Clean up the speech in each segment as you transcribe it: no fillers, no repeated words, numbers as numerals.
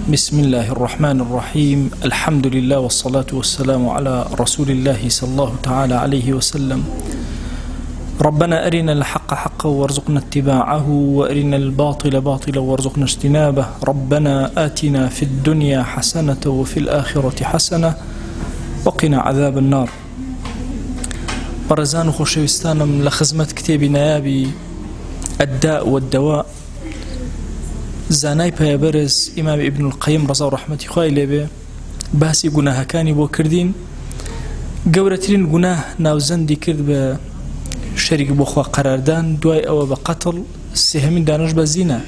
بسم الله الرحمن الرحيم. الحمد لله والصلاة والسلام على رسول الله صلى الله تعالى عليه وسلم. ربنا أرنا الحق حقا وارزقنا اتباعه وأرنا الباطل باطلا وارزقنا اجتنابه. ربنا آتنا في الدنيا حسنة وفي الآخرة حسنة وقنا عذاب النار. برزان خوشوستانم لخزمة كتاب نيابي الداء والدواء زانای پایبرز امام ابن القیم رضا و رحمتی خوای لێبێ باسی گوناهەکانی بۆ کردین. گەورەترین گوناه ناوزەندی کرد بە شەریک بۆ خوا قەراردان، دوای ئەوە بە قەتڵ، سێهەمین دانش بە زینا.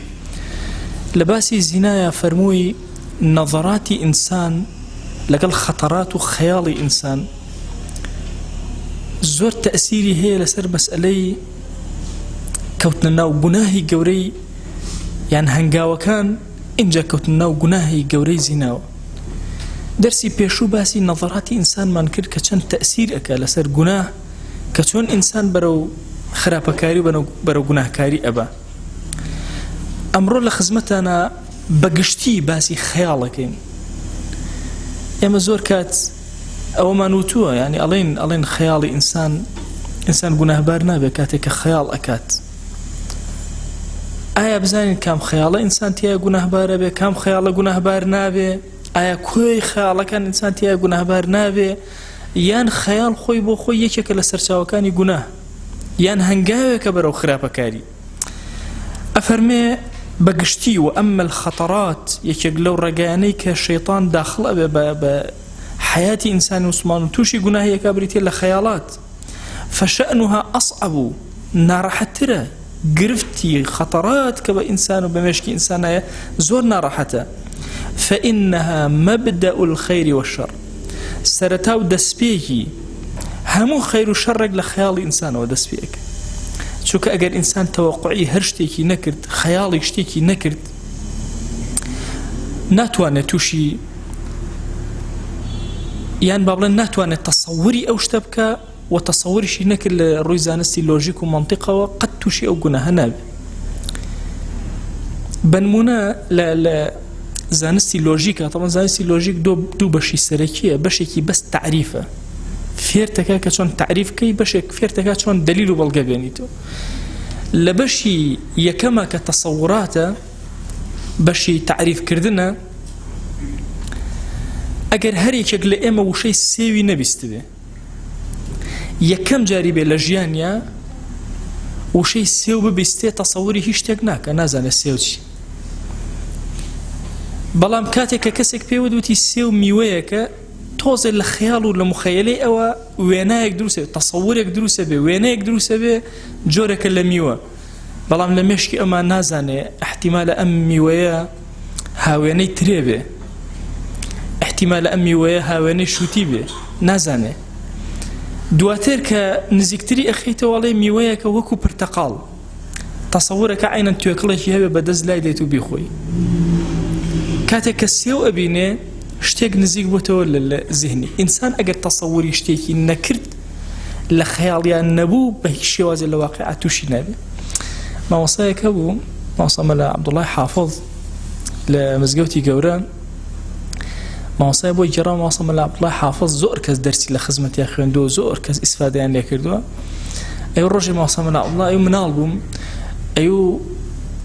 لە باسی زینایە فەرمووی نەظەراتی ئینسان لەگەڵ خەتەرات و خەیاڵی ئینسان زۆر تەئسیری هەیە لەسەر مەسئلەی کەوتنە ناو گوناهی گەورەی، یان هەنگاوەکان اینجا کەوتن ناو گوناهی گەورەی زیناوە. دەرسی پێشوو باسی نەظەراتی ئینسانمان کرد کە چەند تەئسیر ئەکا لەسەر گوناه، کە چۆن ئینسان بەرەو خراپەکاری و بەرەو گوناهکاری ئەبا. ئەمڕۆ لە خزمەتانە بەگشتی باسی خەیاڵەکەین. ئێمە زۆر کات ئەوەمان وتووە، یعنی ئەڵێن خەیاڵی ئینسان گوناهبار نابێت کاتێک کە خەیاڵ ئەکات. ئایا بزانین کام خەیاڵە ئینسان تیا گوناهبارە بێ، کام خەیاڵە گوناهبار نابێ؟ ئایا کۆی خەیاڵەکان ئینسان تیا گوناهبار نابێ؟ یان خەیاڵ خۆی بۆ خۆی یەکێکە لە سەرچاوەکانی گوناه، یان هەنگاوێکە بەرەو خراپەکاری؟ ئەفەرمێ بەگشتی و ئەمە الخەتەرات، یەکێک لەو ڕێگایانەی کە شەیطان داخڵ ئەبێ بە حیاتی ئینسانی مسلمان و تووشی گوناهیەکە بریتێ لە خەیاڵات. فەشەئنوها ئەصعەب، ناڕەحەتترە گرفتی خەتەرات کە بە ئینسان و بە مێشکی ئینسانایە زۆر ناڕەحەتە. فإنها مبدأ الخير والشر، سەرەتا و دەستپێکی هەموو خەیر و شەڕێک لە خەیاڵی ئینسانەوە دەستپێک. چونکە ئەگەر ئینسان تەوەقعی هەر شتێکی نەکرد، خەیاڵی شتێکی نەکرد، ناتوانێت تووشی، یان با بڵێن ناتوانێت تەسەووری ئەو شتە بکە و تەسەووریشی نەکرد لە ڕووی زانستی لۆژیک و مەنتیقەوە قەت تووشی ئەو گوناهە نابێت. بەنمونە لە زانستی لۆژیکە، تەڵەن زانستی لۆژیک دوو بەشی سەرەکیە، بەشێکی بەس تعریفە، فێرتەکە کە چۆن تعریفکەی، بەشێک فێرتەکە چۆن دەلیل و بەڵگە بێنیتەوە. لە بەشی یەکەمە کە تەسەووراتە، بەشی تعریفکردنە، ئەگەر هەر یەکێک لە ئێمە وشەی سێوی نەبیستبێ، یەکەم جاری بێ لە ژیانیا وشەی سێو ببیستێ، تەسەووری هیچ شتێک ناکە، نازانێت سێو چی. بەڵام کاتێک کە کەسێک پێوە دوتی سێو میوەیەکە، تۆزێ لە خەیاڵ و لە مخەیەلەی ئەوە وێنایەک دروسە بێ، تەسەوورێک دروسە بێ، وێنەیەک دروسە بێ، جۆرێکە لە میوە. بەڵام لە مێشکی ئەمان نازانێ احتیمالە ئەم میوەیە هاوێنەی ترێ بێ، احتیمالە ئەم میوەیە هاوێنەی شووتی بێ، نازانێ. دواتر کە نزیکتری ئەخیتەوەڵێ میوەیەکە وەکو پرتەقاڵ، تەسەوورەکە عینەن توێکڵێکی هەبێ بەدەست لای دێت و بیخۆی. کاتێک کە سێو ئەبینێ شتێک نزیک بۆتەوە لە زیهنی ئینسان. ئەگەر تەسەووری شتێکی نەکرد، لە خەیاڵیان نەبوو، بە هیچ شێوازێ لە واقعە تووشی نابێ. مامۆستایەکە بوو، مامۆستا مەلا عەبدوڵڵای حافظ لە مزگەوتی گەورە، مامۆستای بۆی گەڕا. مامۆستا مەلا عەبدوڵڵای حافظ زۆر کەس دەرسی لە خزمەتیا خوێندووە، زۆر کەس ئیسفادەیان لێ کردووە. ئەو ڕۆژێ مامۆستا مەلا عەبدوڵڵای ئەو مناڵ بووم،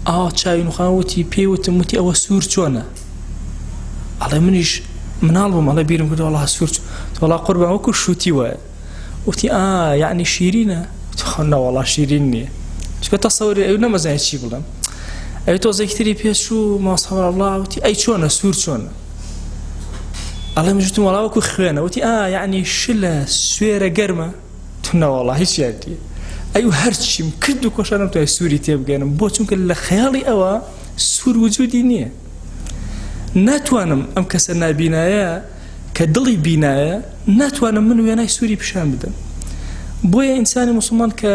ئەو چاوی نوخاوتی پێیوتم، وتی ئەوە سوور چۆنە؟ ئەڵێ منیش مناڵ بووم، ئەڵێ بیرم کردو وەڵا سوور وەڵا قوربان وەکو شووتی وایە. وتی یعنی شیرینە؟ نەوەڵا شیرین نییە، چکە تەسەووری ئەو نەمەزانێت چی بڵێم. ئەوی تۆزێکتری پێشوو مامۆستا مەلا وتی ئەی چۆنە سوور چۆنە؟ ئەڵێ مژتم وەڵا وەکو خوێنە. وتی یعنی شلە سوێرە گەرمە؟ تو نەوەڵا هیچ یادیە. ئەو هەرچیم کرد و کۆشانم توای سووری تێبگەنم، بۆ چونکە لە خەیاڵی ئەوە سوور وجودی نییە. ناتوانم ئەم کەسە نابینایە کە دڵی بینایە، ناتوانم من وێنای سووری پیشان بدەم. بۆیە ئینسانی مسلمان کە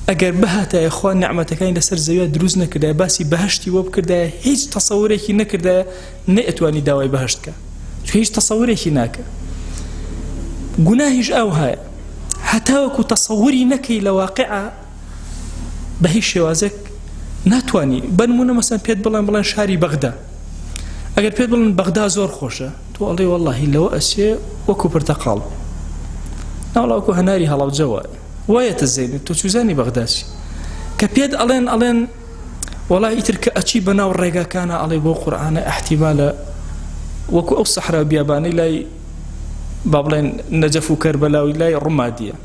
ئەگەر بەهاتایە خوا نعمەتەکانی لەسەر زەویە دروست نەکردایە، باسی بەهەشتی وە بکردایە، هیچ تەسەوورێکی نەکردایە، نەئەتوانی داوای بەهەشت بکە، چونکە هیچ تەسەوورێکی ناکە. گوناهیش ئەو هەیە، هەتاوەکو تەسەووری نەکەی لە واقعە بە هیچ شێوازێک ناتوانی. بەنمونە مەسەن پێت بڵێن شاری بەغدا، ئەگەر پێت بڵن بەغدا زۆر خۆشە تۆ ئەڵێ وەڵڵاهی لەوە ئەچێ وەکو پرتەقاڵ ناوڵاوکو هەناری هەڵاوجەوە وایەتە زەینێت تۆ چوزانی بەغداچی کە پێت ئەڵێن وەڵای ئیتر کە ئەچی بەناو ڕێگاکانە ئەڵێ بۆ قورئانە احتیمالە وەکو ئەو سەحرا بیابانەی لای با بڵێن نەجەف و کەربەلاوی لای ڕوومادیە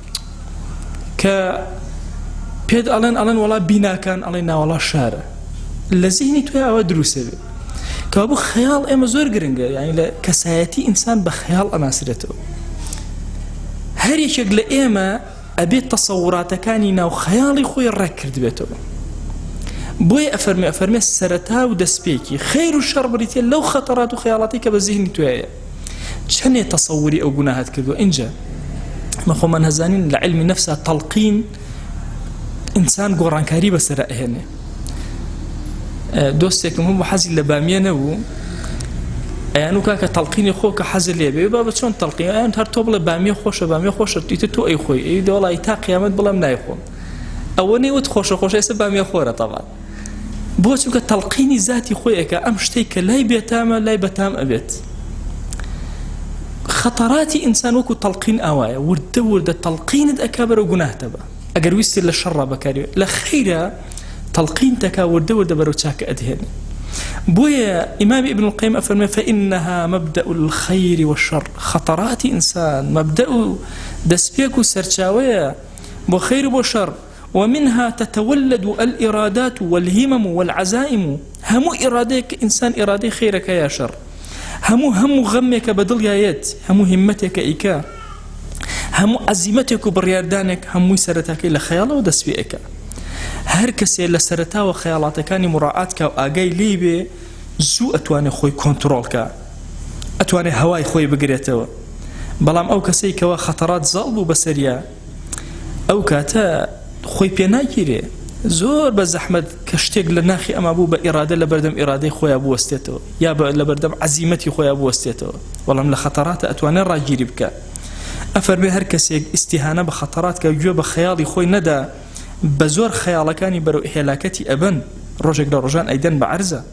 کە پێت ئەڵێن وەڵا بیناکان ئەڵێ ناوەڵا شارە لە زیهنی توێ ئەوە دروستە بێت کەوا بوو خەیاڵ ئێمە زۆر گرنگە یعنی لە کەسایەتی ئینسان بە خەیاڵ ئەناسرێتەوە هەر یەکێک لە ئێمە ئەبێت تەسەوراتەکانی ناو خەیاڵی خۆی ڕێک کرد بێتەوە بۆیە ئەفەرمێ سەرەتا و دەستپێکی خەیر و شەڕ بریتێ لەو خەتەرات و خەیاڵاتی کە بە زیهنی توێیە چەندێ تەسەوری ئەو گوناهات کردووە اینجا مەخۆمان هەزانین لە علمی نەفسا تەڵقین ئینسان گۆڕانکاری بەسەرە ئەهێنێ دۆستێکم هەموو حەزی لە بامیە نەبوو ئەیان و کاکە تەڵقینی خۆ کە حەزە لێ بێ با بە چۆن تەڵقین ئەیان هەر تۆ بڵێ بامیە خۆشە دیتە تۆ ئەی خۆی ئەی دەوڵی تا قیامەت بڵێم نایخۆم ئەوە نێوت خۆشە ئێستا بامیە خۆرە تەبان بۆ چونکە تەڵقینی ذاتی خۆی ئەکا ئەم شتێک کە لای بێتامە لای بەتام ئەبێت خەتەراتی ئینسان وەکو تەڵقین ئاوایە وردە تەڵقینت ئەکا بەرەو گوناهتە بە ئەگەر ویستی لە شەڕا بەکاری لە خەیرە تەڵقین تەکا وردە بەرەو چاکە ئەدهێنێ بويا إمام ابن القيم أفرمي فإنها مبدأ الخير والشر خطرات إنسان مبدأ دسبيك سرچاوية بخير وشر ومنها تتولد الإرادات والهمم والعزائم هم إرادك إنسان إرادي خيرك يا شر هم غمك بدل يايت هم همتك إيكا هم عزيمتك برياردانك هم سرتك إلى خيال ودسبيك هر کەسێ لە سەرەتا و خەیاڵاتەکانی مڕاعاتکە و ئاگای لێ بێ زوو ئەتوانێ خۆی کۆنتڕۆڵکە ئەتوانێ هەوای خۆی بگرێتەوە بەڵام ئەو کەسەی کەوە خەتەرات زاڵ بوو بەسەریە ئەو کاتە خۆی پێ ناگیرێ زۆر بە زەحمەت کە شتێک لە ناخی ئەما بوو بە ئیرادە لە بەردەم ئیرادەی خۆیان بوەستێتەوە یا لە بەردەم عەزیمەتی خۆیان بوەستێتەوە بەڵام لە خەتەراتە ئەتوانێ ڕاگیری بکە ئەفەرمێ هەر کەسێک ئیستیهانە بە خەتەرات کە گوێ بە خەیاڵی خۆی نەدا بزور خيالكاني برو إهلاكتي أبن روجك لروجان أيضا بعرزة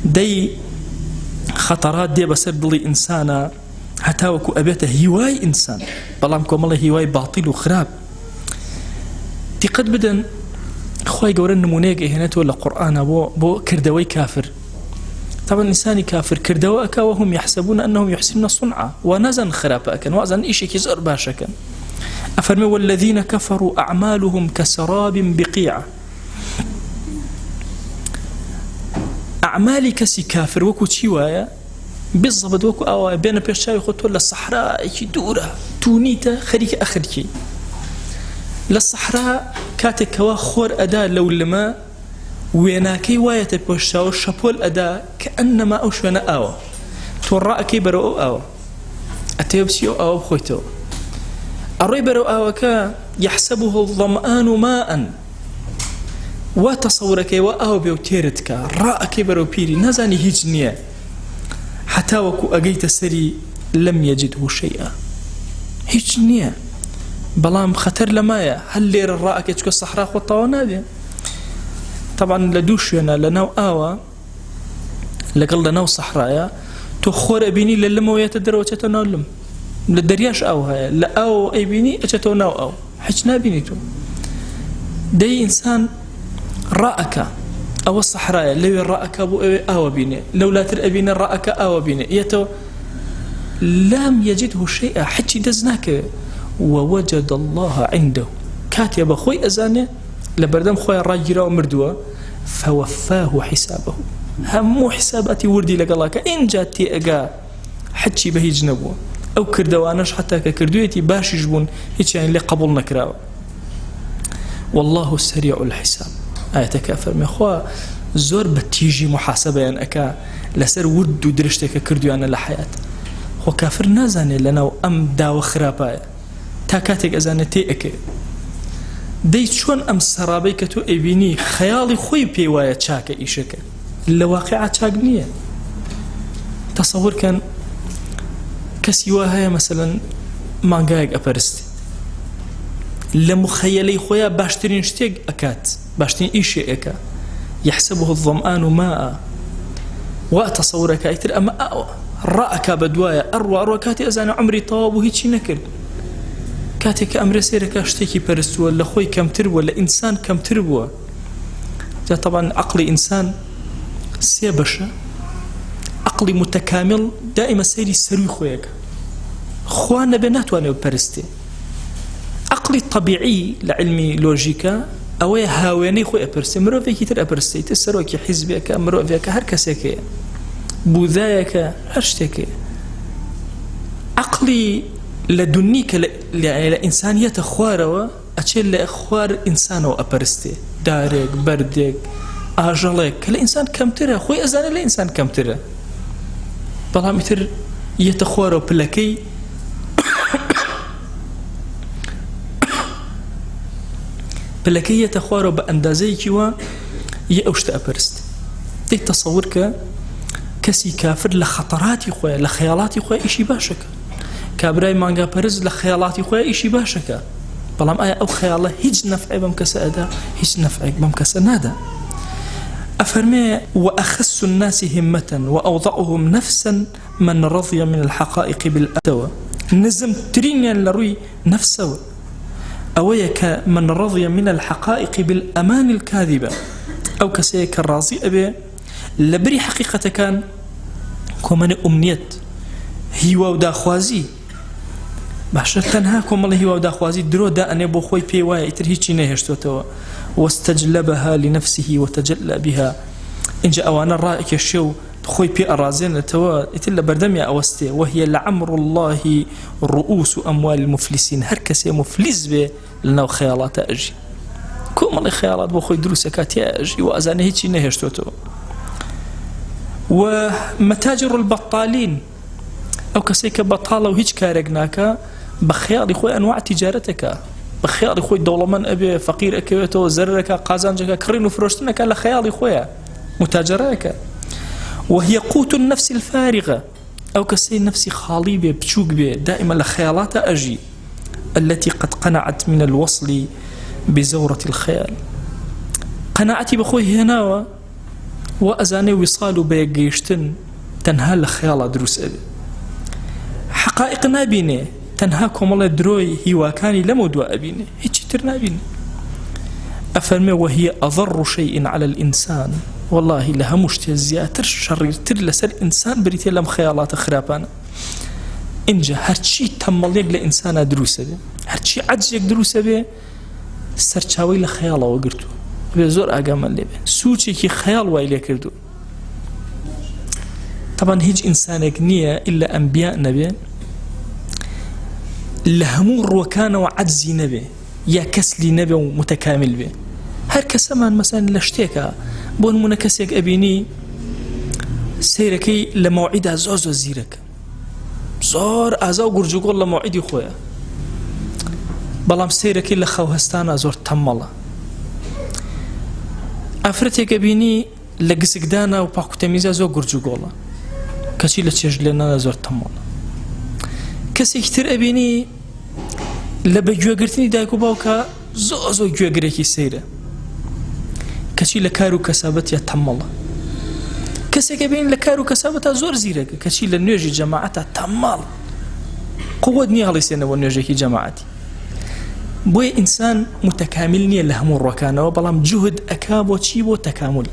دي خطرات دي بسر دلي إنسانا حتى وكو أبيته هواي إنسان بلام كومالي هواي باطل وخراب دي قد بدن خواهي قورن نمونيك إهنته ولا قرآن بو كردوي كافر طبعا الإنسان كافر كردوا أكا وهم يحسبون أنهم يحسنون صنعا ونزن خراب أكا وأزن إيشي كيزر باشا أفرمي والذين كفروا أعمالهم كسراب بقيعة أعمالي كسي كافر وكو تشيوايا بالضبط وكو أوا بين بيرشاي خطوة للصحراء دورة تونيتا خريك أخركي للصحراء كاتك كوا خور أدا لو لما ويناكي وايا بيرشاو شابول أدا كأنما أوشونا أوا تورأكي برو أوا أتيبسيو أوا بخويتو الريبر أوكا يحسبه الظمآن ماء وتصورك وأو بيوتيرتك رأك برو بيري نزاني هجنية حتى وكو أجيت سري لم يجده شيئا هجنية بلام خطر لمايا هل لير الرأك يتكو الصحراء والطوانادي طبعا لدوشينا لناو آوا لقل لناو صحراء تخور أبيني للمو يتدرو وتتنولم للدرياش أو هاي لا أو أي بيني أجتو ناو أو حجنا بينيتو دي إنسان رأك أو الصحراء لو رأك أبو أو بيني لو لا ترأبين رأك أو بيني يتو لم يجده شيئا حتى دزناك ووجد الله عنده كاتب خوي أزانه لبردم خوي الراجرة ومردوه فوفاه حسابه هم حساباتي وردي لك الله كإن جاتي أجا حتى به جنبوه أو كردوانش حتى كردويتي باش يجبون هيك يعني اللي قبول نكراوه والله سريع الحساب آياتك أفرمي أخوة زور بتيجي محاسبة يعني أكا لسر ود ودرشتك كردوان لحياة خو كافر نازاني لنا أم داو خرابايا تاكاتك أزاني تيئك ديت شون أم سرابي كتو إبيني خيالي خوي بيوايا تشاك إيشك الواقعة تشاك نية تصور كان كسيواها مثلا مانجايك أبرست لمخيلي خويا باشترين شتيك أكات باشترين إيشي أكا يحسبه الظمآن ماء وأتصورك أيتر أما رأك بدوايا أروى كاتي أزان عمري طواب وهيتشي نكر كاتك أمر سيرك أشتكي برست ولا خوي كم تر ولا إنسان كم تربوا جاء طبعا عقل إنسان سيبشة عقلي متكامل دائما سيري سروي خويك خوانا بنات وانا برستي عقلي الطبيعي لعلمي لوجيكا أوي هاواني خوي أبرستي مروفيكي تر أبرستي تسروكي حزبك مروفيك هركسك بوذايك هرشتك عقلي لدنيك لإنسانية خواروا أشيل لأخوار إنسانو أبرستي دارك بردك آجالك الإنسان كم ترى خوي أزان الإنسان كم ترى بلا مثل يتخواروا بلكي بلكي يتخواروا بأندازي كوا يأوشت أبرست دي تصورك كسي كافر لخطراتي خويا لخيالاتي خويا إشي باشك كابراي مانجا برز لخيالاتي خويا إشي باشك بلام آية أو خياله هيج نفعي بمكسا أدا هيج نفعي بمكسا نادا أفرمي وأخس الناس همة وأوضعهم نفسا من رضي من الحقائق بالأدوى نزم ترينيا لروي نفسه أويك من رضي من الحقائق بالأمان الكاذبة أو كسيك الراضي أبي لبري حقيقة كان كومن أمنيت هيوا ودا خوازي باشا تنهاكم الله هيوا ودا خوازي درو دا أني بو خوي بيواي إتر هيچي نهشتو واستجلبها لنفسه وتجلى بها إن جاء وانا رائك الشو خوي بي أرازين توا إتلا بردمي أوستي وهي لعمر الله رؤوس أموال المفلسين هركسي مفلس به لنا خيالات أجي كوم الله خيالات بو خوي دروسكات أجي وأزاني هيچي نهشتو ومتاجر البطالين أو كسيك بطالة وهيج كارقناك بخيار خوي أنواع تجارتك بخيار خوي دولمان أبي فقير أكيوتو زررك قازانجك كرين وفروشتنك على خيال خويا متاجرك وهي قوت النفس الفارغة أو كسي نفسي خالي بي بشوق بي دائما لخيالات أجي التي قد قنعت من الوصل بزورة الخيال قناعتي بخوي هنا وأزاني وصالوا بيقيشتن تنهى لخيال دروس أبي حقائق نابيني تنهاكم الله دروي هواكاني لمدوا أبيني هيك ترنابيني أفرمي وهي أضر شيء على الإنسان والله لها مشتزيات شرير ترلس الإنسان بريتي لم خيالات خرابانا إنجا هرشي تمليق لإنسان دروس أبي هرشي عجيك دروس أبي سرچاوي لخياله وقرتو بزور أقام اللي بي سوچي كي خيال وايلي كردو طبعا هيج إنسانك نية إلا أنبياء نبي لهمور وكان وعجزي نبي يا كسلي نبي ومتكامل بي هر كسمان مثلا لشتيكا بون منكسيك أبيني سيركي لموعدها زوزو زيرك زور أزاو قرجوكو لموعدي خويا بلام سيركي لخوهستانا زور تمالا أفرتك أبيني لقسقدانا وباكو تميزا زور قرجوكو كشي لتشجلنا زور تمالا كسي كتير أبيني لبجوا قرتني دايكو باوكا زوزو جوا قريكي سيرة كشي لكارو كسابت يتمالا كسي كبين لكارو كسابتها زور زيرك كشي لنيوجي جماعتها تمال قوة نيالي سينا ونيوجيكي جماعتي بوي إنسان متكاملني لهمور وكانه وبلام جهد أكابو تشيبو تكامل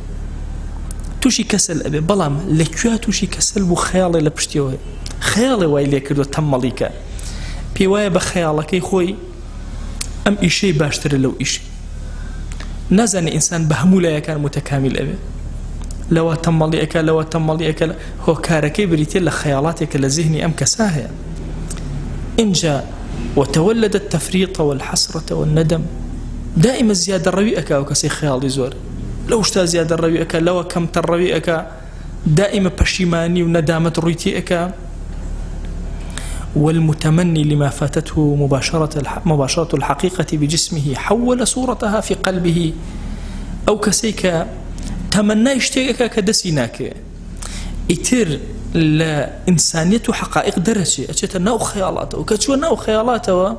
توشي كسل أبي بلام لكوا توشي كسل وخيالي لبشتيوه خيالي وايلي كردو تماليكا بيوايا بخيالك خوي أم إشي باشتر لو إشي نازاني إنسان بهمولا كان متكامل أبي لو تماليك لو تماليك هو كاركي بريتي لخيالاتك لذهني أم كساها إن جاء وتولد التفريط والحسرة والندم دائما زيادة الربيئك أو كسي خيالي زور لو اشتا زيادة الربيئك لو كم تربيئك دائما بشيماني وندامة ريتيئك والمتمني لما فاتته مباشرة الحقيقة بجسمه حول صورتها في قلبه أو كسيك تمنى يشتيك كدسيناك إتر لإنسانية حقائق درجة أجت ناو خيالاته وكتشو ناو خيالاته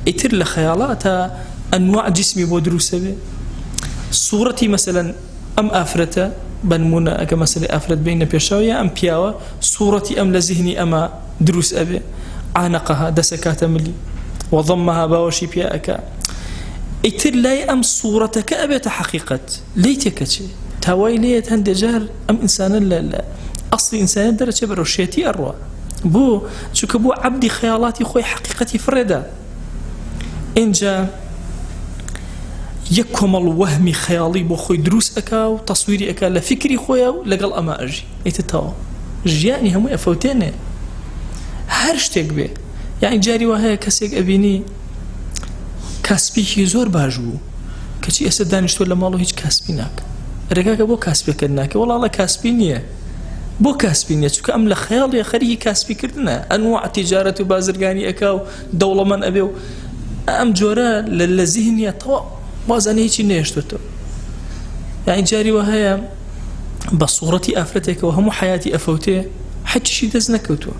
إتر لخيالاته أنواع جسمي بودروسة صورتي مثلا أم آفرته بنمونە ئەگە مەسەلەی ئافرەت بینە پێشەوە یا ئەم پیاوە سوورەتی ئەم لە زیهنی ئەمە دروست ئەبێ عانەقەها دەسەکاتە ملی وەضەمەها باوەشی پێ ئەکا ئیتر لای ئەم سوورەتەکە ئەبێتە حەقیقەت لی تێکە چێ تاوای لێت هەندێک جار ئەم ئینسانە لە ئەسڵی ئینسانیەت دەرەچێ بەرەو شێتی ئەڕوا بۆ چونکە بۆ عەبدی خەیاڵاتی خۆی حەقیقەتی فڕێدا اینجا یەک کۆمەڵ وەهمی خەیاڵی بۆ خۆی دروست ئەکا و تەسویری ئەکا لە فکری خۆیە و لەگەڵ ئەمە ئەژی ئیتر تەواو ژیانی هەمووی ئەفەوتێنێ هەر شتێک بێ یعنی جاری وا هەیە کەسێک ئەبینی کاسپێکی زۆر باش بوو کەچی ئێستا دانیشتووە لە ماڵ و هیچ کاسپی ناکە ڕێگاکە بۆ کاسپێکرد ناکە وەڵاڵە کاسپی نییە بۆ کاسپی نییە چونکە ئەم لە خەیاڵی خەریکی کاسپیکردنە ئەنواع تیجارەت و بازرگانی ئەکا و دەوڵەمەند ئەبێ و ئەم جۆرە لە زیهنیە تەواو وازانە هیچی نێشتوێتەوە یعنی جاری وا هەیە بە سوورەتی ئافرەتێکەوە هەموو حیاتی ئەفەوتێ حەجیشی دەست نەکەوتووە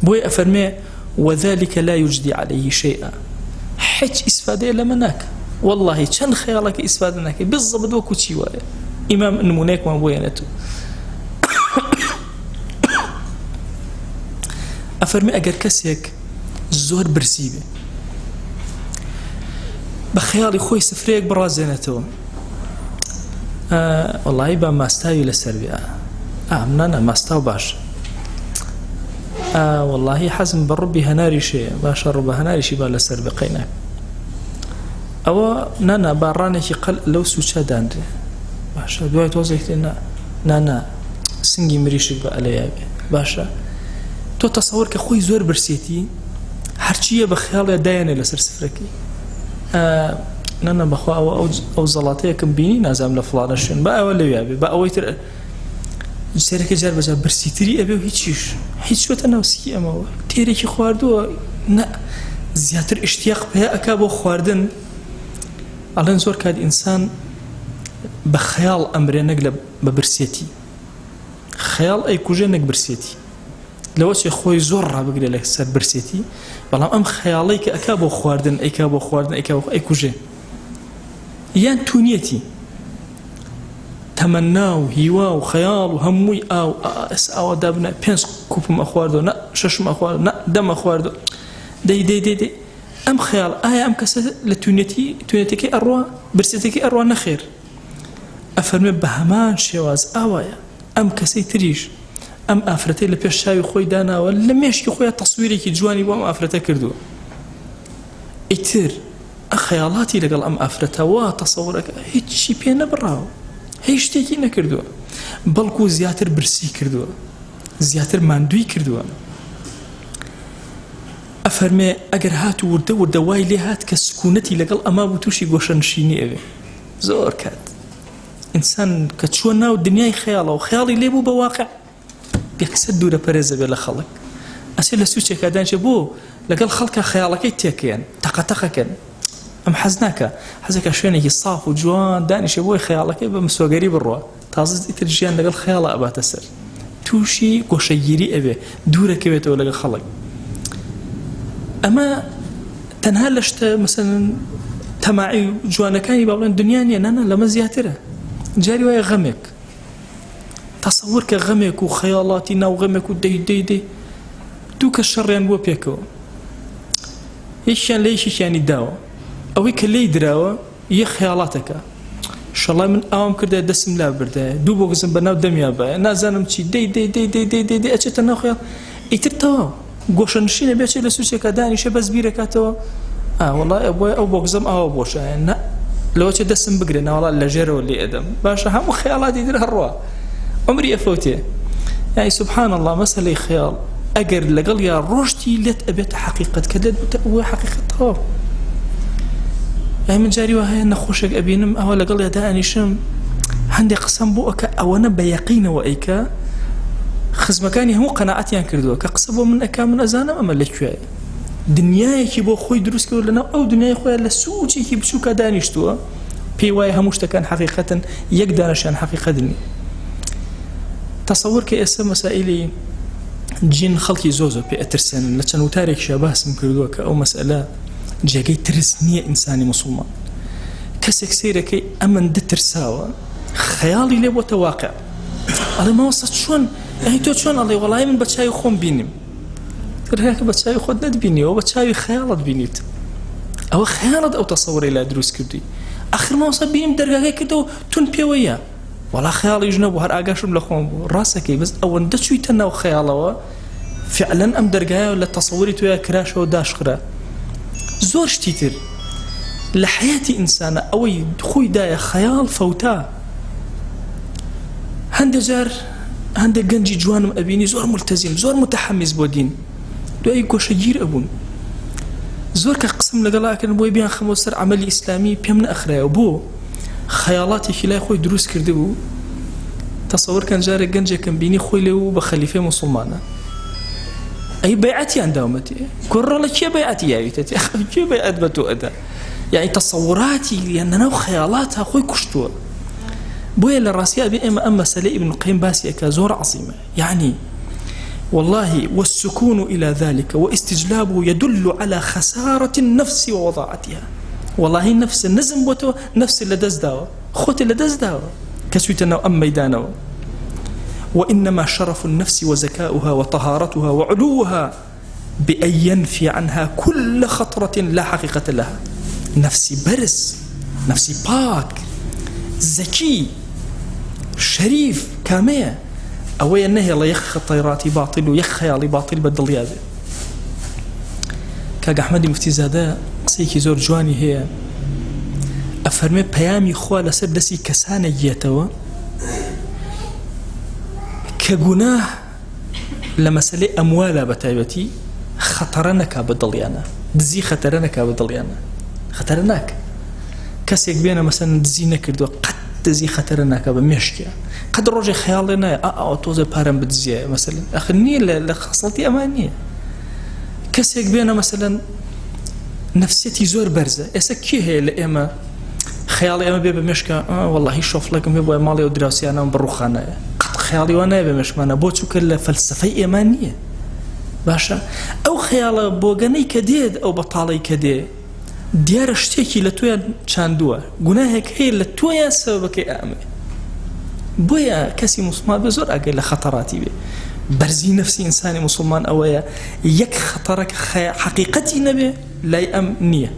بۆی ئەفەرمێ وذلك لا يجدي عليه شيئا حج ئیسفادەیە لەمە ناکە والله چەند خەیاڵەکە ئیسفادە ناکە بالضبط وەکو چی وایە ئیمام نمونەیەکمان بۆ هێنێتەوە ئەفەرمێ ئەگەر کەسێک زۆر برسی بێ بە خەیاڵی خۆی سفرەیەک بڕازێنێتەوە وەڵی با ماستاوی لەسەر بێ نانە ماستاو باشە والله حەزم بە ڕووبی هەناریشەیە باشە ڕووبە هەناریشی با لەسەر بێ قەی ناکە ئەوە نانا باڕانێکی قەل لەو سوچە دانرێ باشە دوای تۆزێک نانا سنگی مریشک بە ئەلەیە بێ باشە تۆ تەسەوەر کە خۆی زۆر برسێتی هەرچیە بە خەیاڵێ دایانێ لەسەر سفرەکەی نانا بەخوا ئەو زەڵاتەیەکم بینی نازام لە فڵانە شوێن بە ئەوە لەوێ بێ بە ئەوەی تر سێرەکە جار بەجار برسیتری ئەبێ و هیچ شوێتە ناوسکی ئەمەوە تێرێکی خواردووە زیاتر ئیشتیاق پێ ئەکا بۆ خواردن ئەڵێن زۆر کات ئینسان بە خەیاڵ ئەمرێ نەک لە بە برسێتی خەیاڵ ئەیکوژێ نەک برسێتی لەوە چێ خۆی زۆر ڕابگرێ لە سەر برسێتی بەڵام ئەم خەیاڵەی کە ئەکا بۆ خواردن ئەیکا بۆ خواردن ئەیکوژێ یان تونیەتی تەمەنا و هیوا و خەیاڵ و هەمووی ئاوا دابنە 5 کوپم ئەخواردەوە نە 6 ئەخواردەوە نە 10 ئەخواردەوە دەی ئەم خەیاڵ ئایا ئەم کەسە لە تونێتەکەی ئەڕوا برسێتەکەی ئەڕوا نەخێر ئەفەرمێ بە هەمان شێواز ئاوایە ئەم کەسەی تریش ئەم ئافرەتەی لە پێش شاوی خۆی داناوە لە مێشکی خۆیان تەسویرێکی جوانی بۆ ئەم ئافرەتە کردووە ئیتر خەیاڵاتی لەگەڵ ئەم ئافرەتەوە تەسەوڕەکە هیچی پێ نەبڕاوە هیچ شتێکی نەکردووە بەڵکو زیاتر برسی کردووە زیاتر ماندووی کردووە ئەفەرمێ ئەگەر هات و وردە وای لێ هات کە سکوونەتی لەگەڵ ئەما بوو تووشی گۆشەنشینی ئەوێ زۆر کات ئینسان کە چوە ناو دنیای خەیاڵە و خەیاڵی لێ بوو بە واقع یەکسەر دوورە پەرێزە بێ لە خەڵک ئەسێ لە سوچێکا دانیشە بۆ لەگەڵ خەڵکە خەیاڵەکەی تێکەیەن تەقەتەقەکەن ئەم حەز ناکە حەزەکە شوێنێکی ساف و جوان دانیشە بۆی خەیاڵەکەی بە مسۆگەری بڕوە تازە ئیتر ژیان لەگەڵ خەیاڵە ئەباتە سەر تووشی گۆشەگیری ئەوێ دوورەکەوێتەوە لەگەڵ خەڵک ئەمە تەنها لە شتە مەسەلەن تەماعی جوانەکانی با بڵێن دنیا نییە نانە لەمە زیاترە جاری وایە غەمێک تەسەوور کە غەمێک و خەیاڵاتی ناو غەمێک و دەی دوو کە شەڕیان بۆ پێکەوە یەکیان لە یەکێکیانی داوە ئەوەی کە لێی دراوە یە خەیاڵاتەکە شەڵای من ئاوام کردە دەسم لا بردایە دوو بۆ گزم بە ناو دەمیا بایە نازانم چی دەی ئەچێتە ناو خەیاڵ ئیتر تەواو گۆشەنشینە بێچێت لە سوچێکە دانیشە بەس بیرەکاتەوە وەڵای ئەو بۆ گزم ئاوا بۆشایە نە لەوە چێ دەسم بگرێ ناوەڵا لە ژێرەوە لێ ئەدەم باشە هەموو خەیاڵاتی در هەڕوا عمری ئەفەوتێ یعنی سبحان الله مەسەلەی خەیاڵ ئەگەر لەگەڵ یا ڕۆشتی لێت ئەبێتە حەقیقەت کە لێت بتە ئەوە حەقیقەت تەواو یعنی من جاری وا هەیە نەخۆشێک ئەبینم ئەوە لەگەڵ یا دانیشم هەندێک قسەم بۆ ئەکە ئەوەنە بە یەقینەوە ئەیکە خزمەکانی هەموو قەناعەتیان کردووە کە قسە بۆ من ئەکا من ئەزانم ئەمە لەکوێیە دنیایەکی بۆ خۆی دروست کردو لەناو ئەو دنیای خۆیان لە سوچێکی بچووکە دانیشتووە پێی وایە هەموو شتەکان حەقیقەتن یەک دانەشیان حەقیقەت نییە تەسەوور کە ئێستا مەسائیلی جین خەڵکی زۆر پێ ئەترسێنن لە چەند وتارێکیشە باسم کردووە کە ئەو مەسئلە جێگەی ترس نییە ئینسانی موسڵمان کەسێک سەیرەکەی ئەمەندە ترساوە خەیاڵی لێ بۆتە واقع ئەڵێ ماوەسە چۆن تۆ چۆن ئەڵێ وەڵای من بە چاوی خۆم بینیم کە بە چاوی خۆت نەتبینیەوە بە چاوی خەیاڵت بینیت ئەوە خەیاڵت ئەو تەسەووڕی لا دروست کردی ئاخر ماوەسە بینیم دەرگاکەی کردەوە تون پێوەیە وەڵا خەیاڵیش نەبوو هەر ئاگاشم لە خۆم بوو ڕاستەکەی بەس ئەوەندە چوویتە ناو خەیاڵەوە فعلەن ئەم دەرگایە لە تەسەووری تۆیە کراشەوە داشخرا زۆر شتی تر لە حیاتی ئینسانە ئەوەی خۆی دایە خەیاڵ فەوتا هەندێک جار هەندێک گەنجی جوانم ئەبینی زۆر ملتەزیم زۆر متحەمیز بۆ دین دوایی گۆشەگیر ئەبوون زۆر کە قسم لەگەڵاکردن بۆی بیان خەمەوە سەر عەمەلی ئیسلامی پێم نەئەخرایەوە بۆ خەیاڵاتێکی لای خۆی دروست کرده بوو تەسەووڕکەن جارێک گەنجێکم بینی خۆی لێ و بە خەلیفەی موسڵمانە ئەی بەیعەتیان داومەتێ کوڕەڵە کێ بەیعەتی یاویتەتی کێ بەیعەت بە تۆ ئەدا یعنی تەسەووڕاتی یانەناو خەیاڵاتە خۆی کوشتووە بۆیە لە ڕاستیە بێ ئێمە ئەم مەسەلەی ئیبن القەیم باسی ئەکا زۆر عەزیمە يعني والله والسكون إلى ذلك واستجلابه يدل على خسارة النفس ووضاعتها والله نفس النزم بوتو نفس اللي دز داوة خوت اللي دز داوة كسويتنا أم ميدانه وإنما شرف النفس وزكاؤها وطهارتها وعلوها بأن ينفي عنها كل خطرة لا حقيقة لها نفسي برز نفسي باك ذكي شريف كامية ئەوەیە نەهێڵە یەک خەتەیڕاتی باطل و یەک خەیاڵی باطل بە دڵیا بێ کاک ئەحمەدی موفتیزادە قسەیەکی زۆر جوانی هەیە ئەفەرمێ پەیامی خوا لەسەر دەستی کەسانە گیێتەوە کە گوناه لە مەسەلەی ئەموالە بە تایبەتی خەتەرە نەکا بە دڵیانە دزی خەتەرە نەکا بە دڵیانە خەتەرە ناکە کەسێک بێنە مەسەلەن دزی نەکردووە قەت دزی خەتەرە ناکە بە مێشکە قەت ڕۆژێ خەیاڵێ نایە ئەو تۆزە پارەم بدزیە مەسەلەن ئەخر نییە لە خەسڵەتی ئەمان نییە کەسێک بێنە مەسەلەن نەفسیەتی زۆر بەرزە ئێستا کێ هەیە لە ئێمە خەیاڵی ئەمە بێ بە مێشکە وەڵڵاهی شۆفڵێکم بێ بۆ ماڵی و دراوسیانەوە بڕوخانەیە قەت خەیاڵی وان نایە بە مێشکمانە بۆ چووکە لە فەلسەفەی ئێمان نییە باشە ئەو خەیاڵە بۆگەنەی کە دێت ئەو بەتاڵی کە دێ دیارە شتێکی لە تۆیان چاندووە گوناهێک هەیە لە تۆیان سەبەکەی ئەمێ بۆیە کەسی موسڵمان بێ زۆر ئاگەی لە خەتەڕاتی بێ بەرزی نەفسی ئینسانی موسڵمان ئەوەیە یەک خەتەڕێک حەقیقەتی نەبێ لای ئەم نییە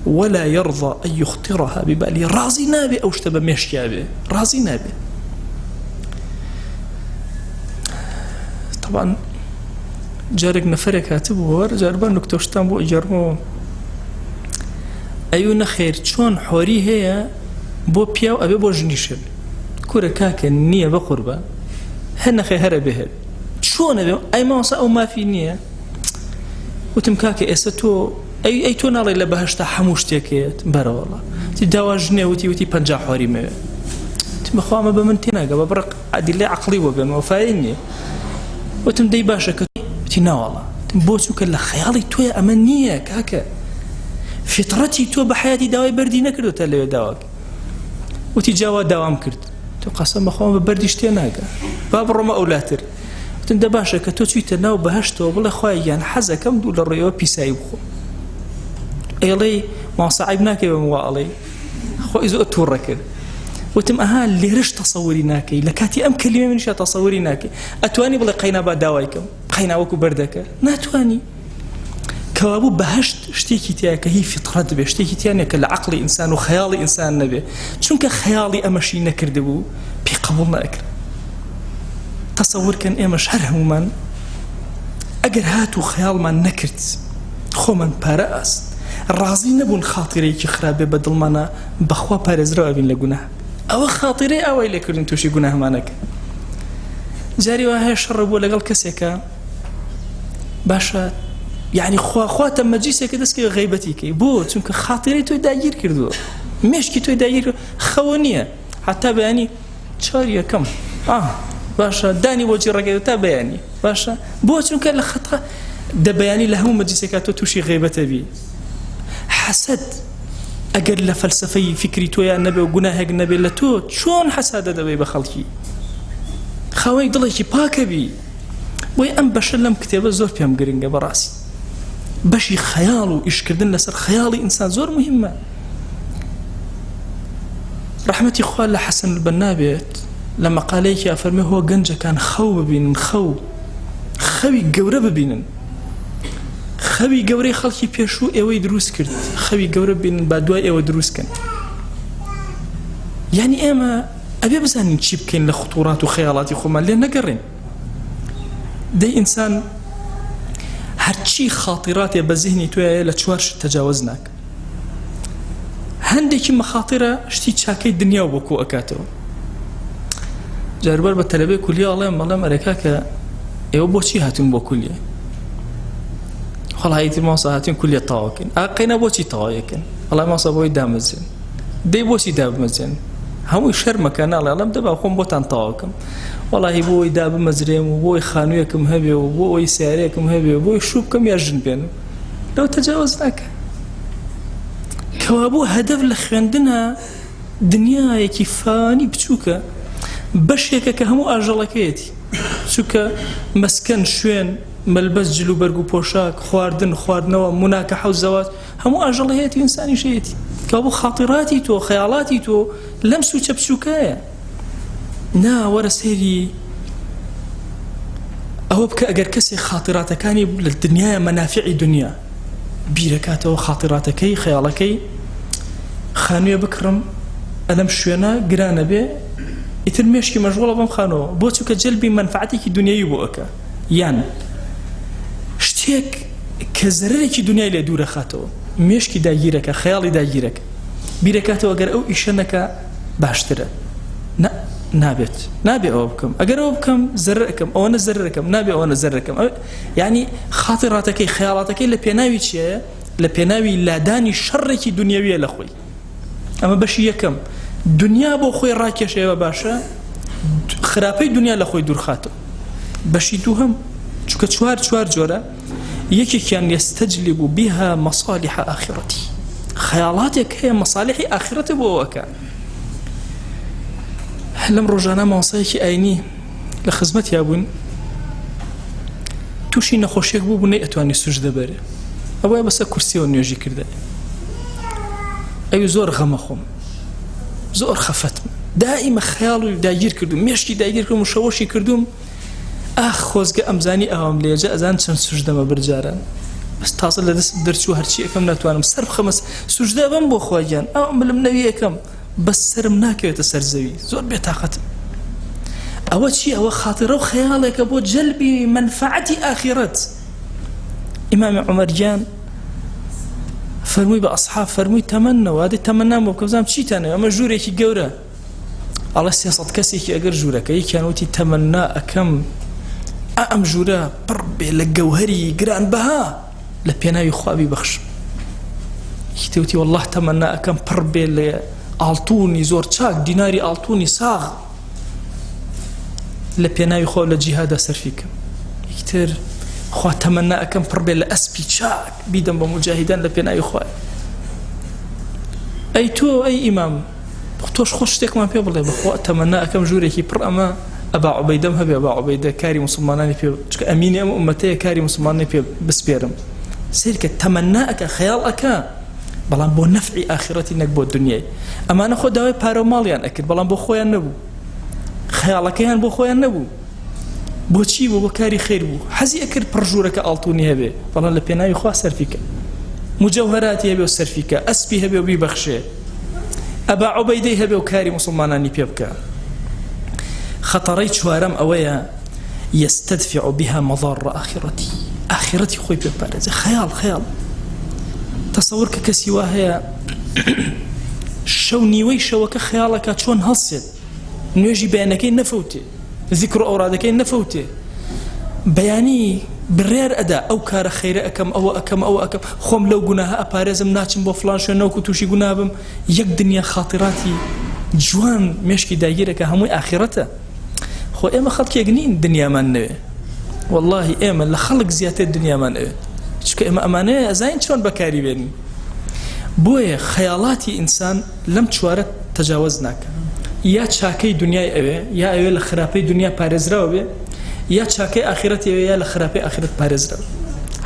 ولا يرضى أن يخطرها ببالي رازي نابي أو اشتبه مشكي أبي رازي نابي طبعا جارك نفرك هاتبه ور جاربان نكتوشتان بو إجرمو أيونا خير چون حوري هي بو بياو أبي بو جنيشب كورا كاكا نية بقربة هنا خير هربي هر چون أبي أي ما وصا أو ما في نية وتم كاكا إساتو أي تو ناڵێ لە بەهەشتا هەموو شتێکێت بەرە وەڵا تی داواژنێ وتی 50 حۆری مەوێ تی بەخوامە بە من تێناگە بە بڕق عەدیلەی عەقڵی وە بێن وەفایی نییە وتم دەی باشە کە وتی ناوەڵا تم بۆ چووکە لە خەیاڵی تۆیە ئەمە نییە کاکە فیتڕەتی تۆ بە حەیاتی داوای بەردی نەکردوتە لەوێ داواکە وتی جاوا داوام کرد تۆ قەسەم بەخوام بە بەردیش تێناگە با بڕۆمە ئەولاتر وتم دە باشە کە تۆ چوویتە ناو بەهەشتەوە بڵێ خوای گیان حەزەکەم دوو لە ڕێەوە پیسایی بخۆم ئێڵەی ماسەعیب ناکەی بەم واڵێ خۆی زۆر تووڕە کرد وتم ئەها لێرەش تەسەووری ناکەی لە کاتی ئەم کەلیمە منیشە تەسەووری ناکەی ئەتوانی بڵێ قەینا با داوایکەم قەینا وەکو بەردەکە ناتوانی کەوابوو بەهەشت شتێکی تایە کە هی فیتڕەت بێ شتێکی تیانێ کە لە عەقڵی ئینسان و خەیاڵی ئینسان نەبێ چونکە خەیاڵی ئەمەشی نەکردبوو پێی قبوڵ ناکرد تەسەوورکەن ئێمەش هەر هەمومان ئەگەر هاتوو خەیاڵمان نەکرد خۆمان پارە ئاست ڕازی نەبوون خاتیرەیەکی خراپێ بە دڵمانە بەخوا پارێزراوە بین لە گوناه ئەوە خاتیرەی ئەوەی لێکردن تووشی گوناهمانەکە جاری وا هەیە شەڕە بووە لەگەڵ کەسێکە باشە یعنی خواتە مەجلیسێکە دەستکەوێ غەیبەتیکەی بۆ چونکە خاتیرەی تۆی داگیر کردووە مێشکی تۆی داگیر خەوە نییە حتا بەیانی چاری یەکەم باشە دانی بۆجی ڕێگەی تا بەیانی باشە بۆ چونکە لە خەتە دەبەیانی لە هەموو مەجلیسێکە تۆ تووشی غەیبەتە بی حسد ئەگەر لە فەلسەفەی فکری تۆیان نەبێ و گوناهێک نەبێ لە تۆ چۆن حەسادە دەبێ بە خەڵکی خاوەی دڵێکی پاکە بی بۆی ئەم بەشە لەم کتێبە زۆر پێم گرنگە بەڕاستی بەشی خەیاڵ و ئیشکردن لەسەر خەیاڵی ئینسان زۆر مهمە ڕەحمەتی خوا لە حەسەن البەنا بێت لما قاليك يا فرمي هو جنجة كان خو ببينن خوي جورة ببينن خوي جورة خلقي بيشو ايوه دروس كرت خوي جورة ببينن بعدوا ايوه دروس كان يعني اما ابي بزاني نشيب كين لخطورات وخيالات خوما لين نقرين دي انسان هرچی خاطرات بذهني توی لچوارش تجاوزناك هندێکی مخاطرة شتی چاکەی دنیا و بۆ کۆ ئەکاتەوە جاربەر بە تەلەبەی کولیە ئەڵێم ئەرێکاکە ئێوە بۆچی هاتون بۆ کولیە خەڵ هایتی ماسە هاتون کولیە تاواکەن ئاقەینا بۆچی تاوایەکەن ئەڵێ ماسە بۆی دامەزێن دەی بۆچی دابمەزێن هەمووی شەرمەکە ناڵێ ئەڵێم دەبا خۆم بۆتان تاواکەم وەڵاهی بۆی دابمەزرێم و بۆی خانوویەکم هەبێ و بۆ ئەوی سیارەیەکم هەبێ و بۆی شوو بکەم یا ژن بێنم لەو تەجاوز ناکە کەوابوو هەدەف لە خوێندنە دنیایەکی فانی بچووکە بەشێکە کە هەموو ئاژەڵەکەیەتی چووکە مەسکەن شوێن مەلبەس جلو بەرگ و پۆشاک خواردن خواردنەوە موناکەحە و زەواج هەموو ئاژەڵەیەتی ئینسانیشەیەتی کەوابوو خاطراتی تۆ خەیاڵاتی تۆ لەم سوچە بچووکەیە نا وەرە سەیری ئەوە بکە ئەگەر کەسێک خاطراتەکانی لە دنیایە مەنافعی دنیا بیرەکاتەوە خاطراتەکەی خەیاڵەکەی خانوویە بکڕم ئەلەم شوێنە گرانە بێ ئیتر مێشکی مەشغوڵە بەم خانەوە بۆ چووکە جەلبی منفعەتێکی دنیایی بۆ ئەکە یان شتێک کە زەرەرێکی دنیای لێ دوورە خاتەوە مێشکی داگیرەکە خەیاڵی داگیرەکە بیرەکاتەوە ئەگەر ئەو ئیشە نەکە باشترە نابێت نابێ ئەوە بکەم ئەگەر ئەوە بکەم زەرەر ئەکەم ئەوەنە زەرەر ئەکەم نابێ ئەوەنە زەرەر ئەکەم یعنی خاطراتەکەی خەیاڵاتەکەی لە پێناوی چییە لە پێناوی لادانی شەڕێکی دنیاویە لە خۆی ئەمە بەشی یەکەم دنیا بۆ خۆی ڕاکێشەوە باشە خراپەی دنیا لە خۆی دوورخاتەوە بەشی دووهەم چونکە چوار جۆرە یەکێکیان یەستەجلب بها مصالح ئاخرەتی خەیاڵاتێک هەیە مەصالحی ئاخرەتە بۆ ئەوەکە لەم ڕۆژانە مامۆستایەکی ئاینی لە خزمەتیا بوون تووشی نەخۆشیێک بوو بوو نەیئەتوانی سوژدە بەرێ ئەوە بەسەر کورسیەوە نوێژی کردە ئەوی زۆر غەمە خۆم زۆر خەفەتم دائیمە خەیاڵ و داگیر کردوم مێشکی داگیر کردم و شەوەشی کردوم ئاخ خۆزگە ئەمزانی ئەوام لێجە ئەزان چەند سوژدەمە برجاران بەس تازە لە دەست دەرچوو هەرچی ئەەکەم ناتوانم سەر بخەمە سوژدە بەم بۆ خۆیان ئەو ملم نەوی ئەەکەم بەس سرم ناکەوێتە سەرزەوی زۆر بێتاقەتم ئەوە چی ئەوە خاطرە و خەیاڵێکە بۆ جەلبی منفعەتی ئاخرەت ئیمامی عومەرگیان فەرمووی بە ئەصحاب فەرمووی تەمەنەوە دەی تەمەنام بۆ بکەم چیتانەوە ئەمە ژوورێکی گەورە ئەڵێ 300 کەسێکی ئەگەر ژوورەکە یەکیان وتی تەمەنا ئەکەم ئەم ژوورە پڕ بێ لە گەوهەری گرانبەها لە پێناوی خوابی بەخشم یەکێتی وەڵڵاه تەمەنا ئەکەم پڕ بێ لە ئاڵتوونی زۆر چاک دیناری ئاڵتوونی ساغ لە پێناوی خۆ لە جیهادا سەرفیکەم یەکتر خوا تەمەنا ئەکەم پڕ بێ لە ئەسپی چاک بیدەم بە موجاهیدان لە پێناوی خوای ئەی تۆ ئەی ئیمام تۆش خۆش شتێکمان پێ بڵێ بەخوا تەمەنا ئەکەم ژوورێکی پڕ ئەمە ئەبا عوبەیدەم هەبێ ئەبا عوبەیدە کاری موسڵمانانی پێ چکە ئەمینی ئەم ئومەتەیە کاری موسڵمانانی پێ بسپێرم سیرکە تەمەنا ئەکە خەیاڵ ئەکە بەڵام بۆ نەفعی ئاخرەتی نەک بۆ دنیای ئەمانە خۆ داوای پارە و ماڵیان ئەکرد بەڵام بۆ خۆیان نەبوو خەیاڵەکەیان بۆ خۆیان نەبوو بۆچی بۆ کاری خێر بوو حەزی ئەکرد پڕژوورەکە ئاڵتوونی هەبێ بەڵام لە پێناوی خوا سەرفیکە مجەوهەراتی هەبێ و سەرفیکە ئەسپی هەبێ و بیبەخشێ ئەبا عوبەیدەی هەبێ و کاری موسڵمانانی پێ بکە خەتەڕەی چوارەم ئەوەیە یەستەدفع بها مەضار ئاخرەتی ئاخرەتی خۆی پێ بپارێزێ خەیاڵ تەسەور کە کەسی وا هەیە شەو نیوەی شەوەکە خەیاڵەکە چۆن هەڵسێت نوێژی بەیانەکەی نەفەوتێ ذیکر و ئەورادەکەی نەفەوتێ بەیانی بڕێر ئەدا ئەو کارە خەیرە ئەەکەم ئەوە ئەەکەم خۆم لەو گوناهە ئەپارێزم ناچم بۆ فڵان شوێن نەوەکو تووشی گوناه بم یەک دنیا خاتراتی جوان مێشکی داگیرەکە هەمووی ئاخرەتە خۆ ئێمە خەڵکێک نین دنیامان نەوێ واللهی ئێمە لە خەڵک زیاتر دنیامان ئەوێ چکە ئێمە ئەمانەیە ئەزاین چۆن بەکاری بێنین بۆیە خەیاڵاتی ئینسان لەم چوارە تەجاوز ناکە یا چاکەی دنیای ئەوێ یا ئەوێ لە خراپەی دنیا پارێزراوە بێ یا چاکەی ئاخرەتی ئەوێ یا لە خراپەی ئاخرەت پارێزراوە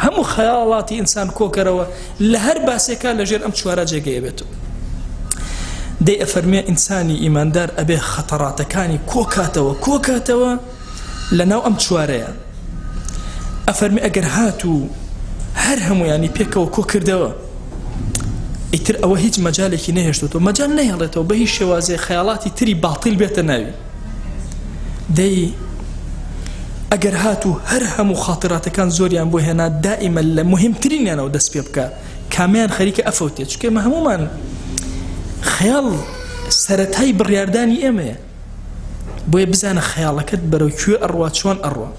هەموو خەیاڵاتی ئینسان کۆکەرەوە لە هەر باسێکە لەژێر ئەم چوارە جێگەیە بێتەوە دەی ئەفەرمێ ئینسانی ئیماندار ئەبێ خەتەڕاتەکانی کۆکاتەوە لەناو ئەم چوارەیە. ئەفەرمێ ئەگەر هاتوو هەر هەمویانی پێکەوە کۆ کردەوە ئیتر ئەوە هیچ مەجالێکی نەهێشتوتەوە، مەجال نەهێڵێتەوە بە هیچ شێوازێ خەیاڵاتی تری باتیل بێتە ناوی. دەی ئەگەر هاتوو هەر هەموو خاتراتەکان زۆریان بۆ هێنا دائیمە لە مهمترینیانەوە دەست پێ بکە کامیان خەریکە ئەفەوتێت، چونکە ئێمە هەمومان خەیاڵ سەرەتای بڕیاردانی ئێمەیە، بۆیە بزانە خەیاڵەکەت بەرەو کوێ ئەڕوا چۆن ئەڕوا.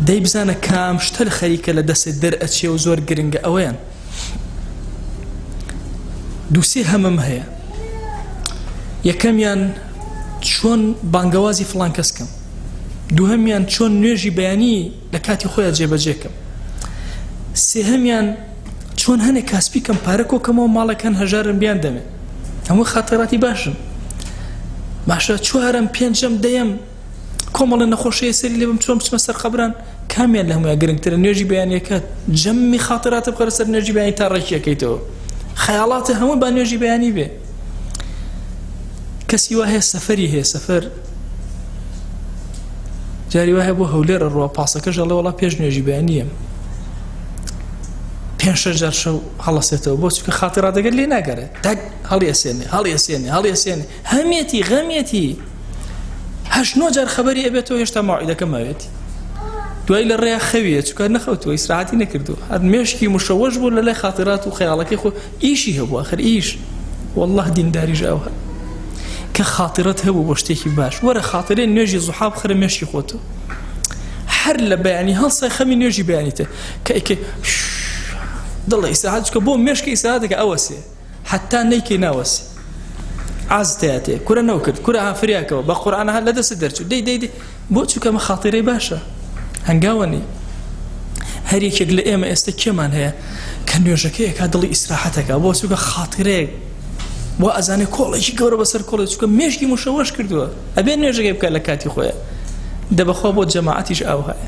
دەی بزانە کام شتە لە خەریکە لە دەستت دەرئەچێ و زۆر گرنگە ئەوەیان. دووسێ هەمەم هەیە. یەکەمیان چۆن بانگەوازی فڵان کەسکەم، دووهەمیان چۆن نوێژی بەیانی لە کاتی خۆیان جێبەجێکەم، سێهەمیان چۆن هەنێک کاسپیکەم پارە کۆکەمەوە ماڵەکان هەژارم بیان دەمێ. هەموو خاتەراتی باشن. باشە چوارەم پێنجەم دەیەم کۆمەڵە نەخۆشەیە سەری لێ بم چۆن بچمە سەر خەبران کامیان لە هەموویان گرنگترە نوێژی بەیانیەکەت جەممی خاتراتە بخەرە سەر نوێژی بەیانی تا ڕێکیەکەیتەوە. خەیاڵاتە هەموو با نوێژی بەیانی بێ. کەسی وا هەیە سەفەری هەیە سەفەر جاری وایە بۆ هەولێرە ڕوا پاسەکەش ئەڵێ وەڵا پێش نوێژی بەیانیم 5-6 جار شەو هەڵەسێتەوە بۆ چونکە خاتراتەکەت لێ ناگەڕێت دەک هەڵیەسێنێ هەمێتی غەمێتی 8-9 جار خەبەری ئەبێتەوە هێشتا ماوعیدەکە ماوێتی دوای لە ڕێیا خەویە چونکە نەخەوتەوە ئیسراحەتی نەکردووە هەر مێشکی مشەوەش بوو لە لای خاترات و خەیاڵەکەی خۆ ئیشی هەبوو ئاخر ئیش والله دینداریش ئەوە کە خاترەت هەبوو بۆ شتێکی باش وەرە خاترێن نوێژی زوحا بخەرە مێشکی خۆتەوە هەر لە بەیانی هەڵسای خەمی نوێژی بەیانیتە کە ئیکە دڵی ئیسراحەت چکە بۆ مێشکی ئیسراحەتەکە ئەوەسێ حتا نەیکەی ناوەسێ عازتەیەتێ کورە نەوکرد کورە هافریاکەوە بە قورئانە هەر لە دەست دەرچوو دەی بۆ چووکە مە خاترەی باشە هەنگاوەنی هەر یەکێک لە ئێمە ئێستا کێمان هەیە کە نوێژەکەیەکا دڵی ئیسراحەتەکە بۆ چووکە خاترەیەک بۆ ئەزانێ کۆڵێکی گەورە بەسەر کۆڵێک چووکە مێشکی مشەوەش کردووە ئەبێ نوێژەکەی بکات لە کاتی خۆیە دەبەخوا بۆ جەماعەتیش ئەو هەیە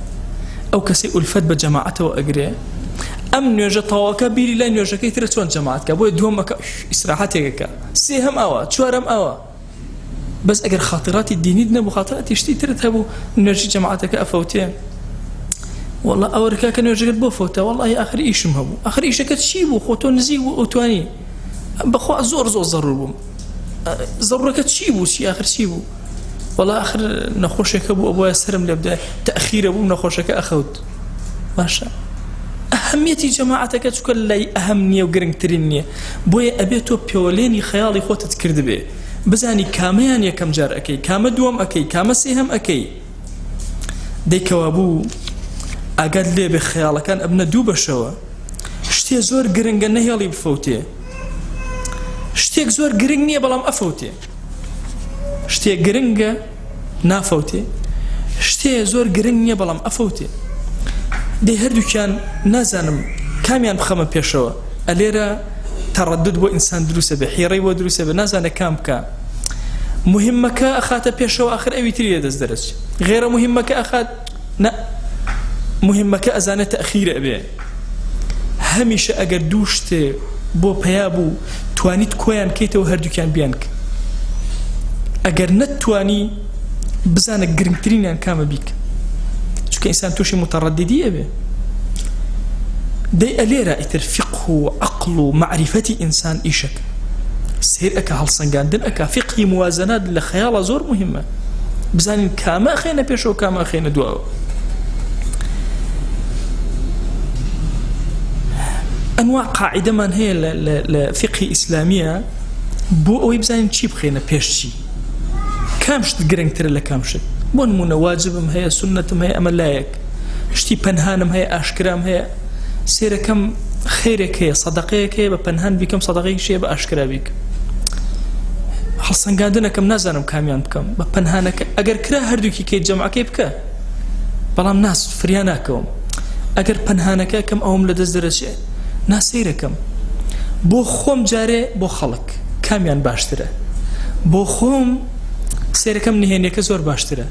ئەو کەسەی ئولفەت بە جەماعەتەوە ئەگرێ ئەم نوێژە تەواوەکە بیری لای نوێژەکەی ترە چۆن جەماعەتکە بۆیە دووەمەکە ئیسراحەتێکەکە سێهەم ئەوە چوارەم ئەوە بەس ئەگەر خاتراتی دینیت نەبوو خاتراتی شتی ترت هەبوو نوێژی جەماعەتەکە ئەفەوتێ والله ئەوەرکا کە نوێژەکەت بۆ فەوتە والله ئاخر ئیشم هەبوو ئاخر ئیشەکەت چی بوو خۆ تۆ نزیک بوو ئەوتوانی بەخوا زۆر زەڕوور بووم زەڕورەکە چی بوو چی ئاخر چی بوو والله ئاخر نەخۆشێکە بوو ئەوە سرم لێ بدە تەخیرە بووم نەخۆشەکە ئەخەوت باشە ئەهەمیەتی جەماعەتەکە چووکە لای ئەهەم نییە و گرنگترین نییە بۆیە ئەبێت تۆ پێوەلێنی خەیاڵی خۆتت کرد بێ بزانی کامەیان یەکەم جار ئەەکەی کامە دووەم ئەەکەی کامە سێهەم ئەەکەی دەیکەوا بوو ئاگات لێ بێ خەیاڵەکان ئەبنە دوو بەشەوە شتێ زۆر گرنگە نەهێڵی بفەوتێ شتێک زۆر گرنگ نییە بەڵام ئەفەوتێ شتێک گرنگە نافەوتێ شتێ زۆر گرنگ نییە بەڵام ئەفەوتێ دەی هەردووکیان نازانم کامیان بخەمە پێشەوە ئەلێرە تەڕەدد بۆ ئینسان دروسە بێ حیڕەی بۆ دروسە بێ نازانە کام بکە مهمەکە ئەخاتە پێشەوە ئاخر ئەوی تری دەست دەرەچ غێرە مهمەکە ئەخات نە مهمەکە ئەزانێت تەخیرە بێ هەمیشە ئەگەر دوو شتێ بۆ پیا بوو توانیت کۆیان کەیتەوە هەردووکیان بیان کە ئەگەر نەتوانی بزانە گرنگترینیان کامە بیکە چونکە ئینسان تووشی متەڕەدیدیە بێ دەی ئەلێرە ئیتر فقه و عەقڵ و معریفەتی ئینسان ئیشەکە سیر ئەکە هەڵسەنگاندن ئەکە فقهی موازەنات لە خەیاڵە زۆر مهمە بزانین کامە ئەخێنە پێشەوە کامە ئەخێنە دووەوە ئەنواع قاعدەمان هەیە لە فقهی ئیسلامیە بۆ ئەوەی بزانین چی بخێنە پێش چی کام شت گرنگترە لە کام شت بۆ نمونە واجبم هەیە سنەتم هەیە ئەمە لایەک شتی پەنهانم هەیە ئاشکرام هەیە سێرەکەم خێرێک هەیە سەدەقەیەک هەیە بە پەنهان بیکەم سەدەقەیەک شەیە بە ئاشکرا بیکەم هەڵسەنگاندنەکەم نازانم کامیان بکەم بە پەنهانەکە ئەگەر کرا هەردووکی کەیت جەمعەکەی بکە بەڵام ناس فریا ناکەوم ئەگەر پەنهانەکە کەم ئەوم لە دەست دەرەچێ ناسەیرەکەم بۆ خۆم جارێ بۆ خەڵک کامیان باشترە بۆ خۆم سێرەکەم نهێنیەکە زۆر باشترە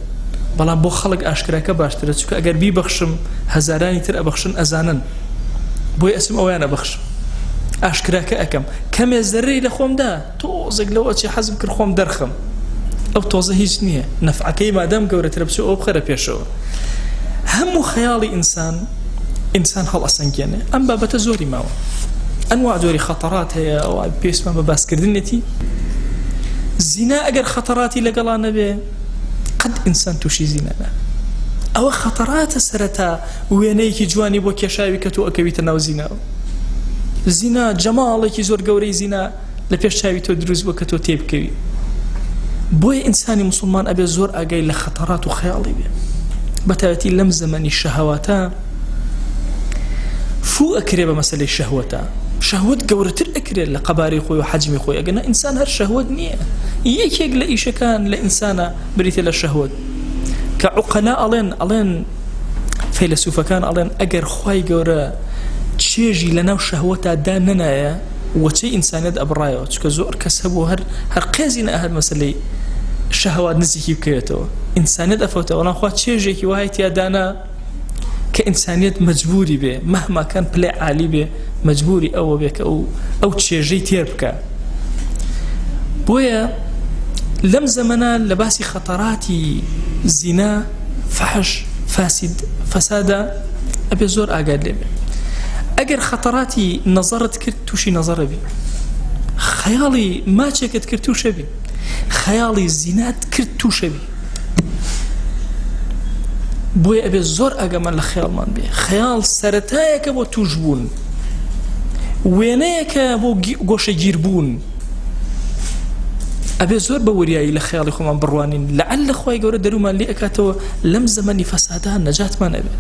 بەڵام بۆ خەڵک ئاشکراکە باشترە چونکە ئەگەر بیبەخشم هەزارانی تر ئەبەخشن ئەزانن بۆی ئەسم ئەویان ئەبەخشم ئاشکراکە ئەەکەم کەمێ زەرەی لە خۆمدا تۆزێک لەوە چی حەزم کرد خۆم دەرخم ئەو تۆزە هیچ نییە نەفعەکەی مادام گەورەترە بچێ ئەو بخەرە پێشەوە هەموو خەیاڵی ئینسان هەڵ ئەسەنگێنێ ئەم بابەتە زۆری ماوە ئەنواع جۆری خەتەرات هەیە ئەو پێشمان بە باسکردنێتی زینا ئەگەر خەتەراتی لەگەڵا نەبێ قەت ئینسان تووشی زینانە ئەوە خەتەراتە سەرەتا وێنەیەکی جوانی بۆ کێشاوی کە تۆ ئەکەویتە ناو زیناوە زینا جەماڵێکی زۆر گەورەی زینا لە پێش چاوی تۆ دروست بووە کە تۆ تێبکەوی بۆیە ئینسانی مسلمان ئەبێ زۆر ئاگای لە خەتەرات و خەیاڵی بێ بەتایبەتی لەم زەمەنی شەهەواتە فو ئەکرێ بە مەسەلەی شەهوەتە شەهوەت گەورەتر ئەکرێت لە قەبارەی خۆی و حەجمی خۆی ئەگەنا ئینسان هەر شەهوەت نییە یەکێک لە ئیشەکان لە ئینسانە بریتە لە شەهوەت کە عوقەلا ئەڵێن فەیلسوفەکان ئەڵێن ئەگەر خوای گەورە چێژی لەناو شەهوەتا دا نەنایە وەچەی ئینسانیەت ئەبڕایەوە چکە زۆر کەس هەبوو هەر قێزی نەهات مەسەلەی شەهوات نزیکی بکەوێتەوە ئینسانیەت ئەفەوتەوە ناخوا چێژێکی وای تیادانا کە ئینسانیەت مەجبوری بێ مەهما کان پلێ عالی بێ مەجبوری ئەوە بێ کە ئەو چێژەی تێر بکە بۆیە لەم زەمەنە لە باسی خەتەراتی زینا فەحش فەسادە ئەبێ زۆر ئاگاد لێ بێ ئەگەر خەتەراتی نەزەرت کرد تووشی نەزەرە بی خەیاڵی ماچێکت کرد تووشە بی خەیاڵی زینات کرد تووشە بی بۆیە ئەبێ زۆر ئەگەمان لە خەیاڵمان بێ خەیاڵ سەرەتایەکە بۆ توش بوون وێنەیەکە بۆ گۆشەگیر بوون ئەبێ زۆر بە وریایی لە خەیاڵی خۆمان بڕوانین لەعەل خوای گەورە دەرومان لێ ئەکاتەوە لەم زەمەنی فەسادان نەجاتمان ئەبێ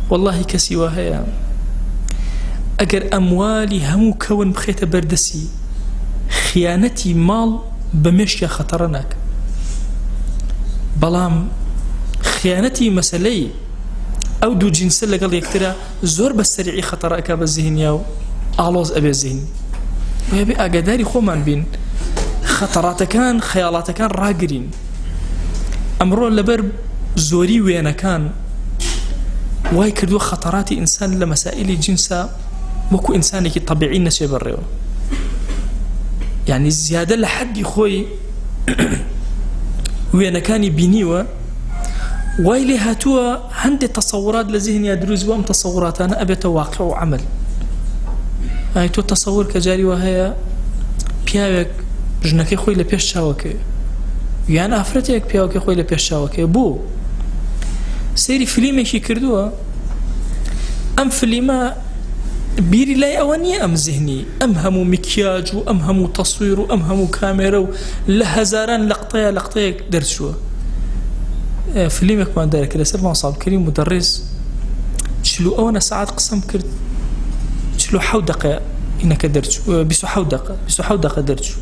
واللهی کەسی وا هەیە ئەگەر ئەموالی هەموو کەون بخێتە بەردەسی خیانەتی ماڵ بە مێشکە خەتەرە ناکە بەڵام خیانەتی مەسەلەی ئەو دوو جینسە لەگەڵ یەکترە زۆر بە سەریعی خەتەرەکە بە زیهنیا و ئاڵۆز ئەبێ زیهنی بۆیە بێ ئاگاداری خۆمان بین خەتەراتەکان خەیاڵاتەکان ڕاگرین ئەمڕۆ لەبەر زۆری وێنەکان وای کردووە خەتەراتی ئینسان لە مەسائلی جینسە وەکو ئینسانێکی طەبیعی نەچێ بەڕێوە یعنی زیادە لە حەدی خۆی وێنەکانی بینیوە وای لێ هاتووە هەندێک تەسەورات لە ذهنیا دروست بووە ئەم تەسەوراتانە ئەبێتە واقع و عەمەل ئای تۆ تەسەور کە جاری وە هەیە پیاوێک ژنەکەی خۆی لە پێش چاوەکەوێ یان ئافرەتێک پیاوەکەی خۆی لە پێش چاوەکەوێ بوو سەیری فلیمێکی کردووە ئەم فلیمە بیری لای ئەوە نییە ئەم زیهنی ئەم هەموو مکیاج و ئەم هەموو تەسویر و ئەم هەموو کامێرە و لە هەزاران لەقطەیەک دەرچووە فلیمێکمان دەرەکە لەسەر ماساڵکەری مدەڕێز 47 ساعات قسەم کرد 47 دقیقە هینەکە دەرچوو 27 دقیقە دەرچوو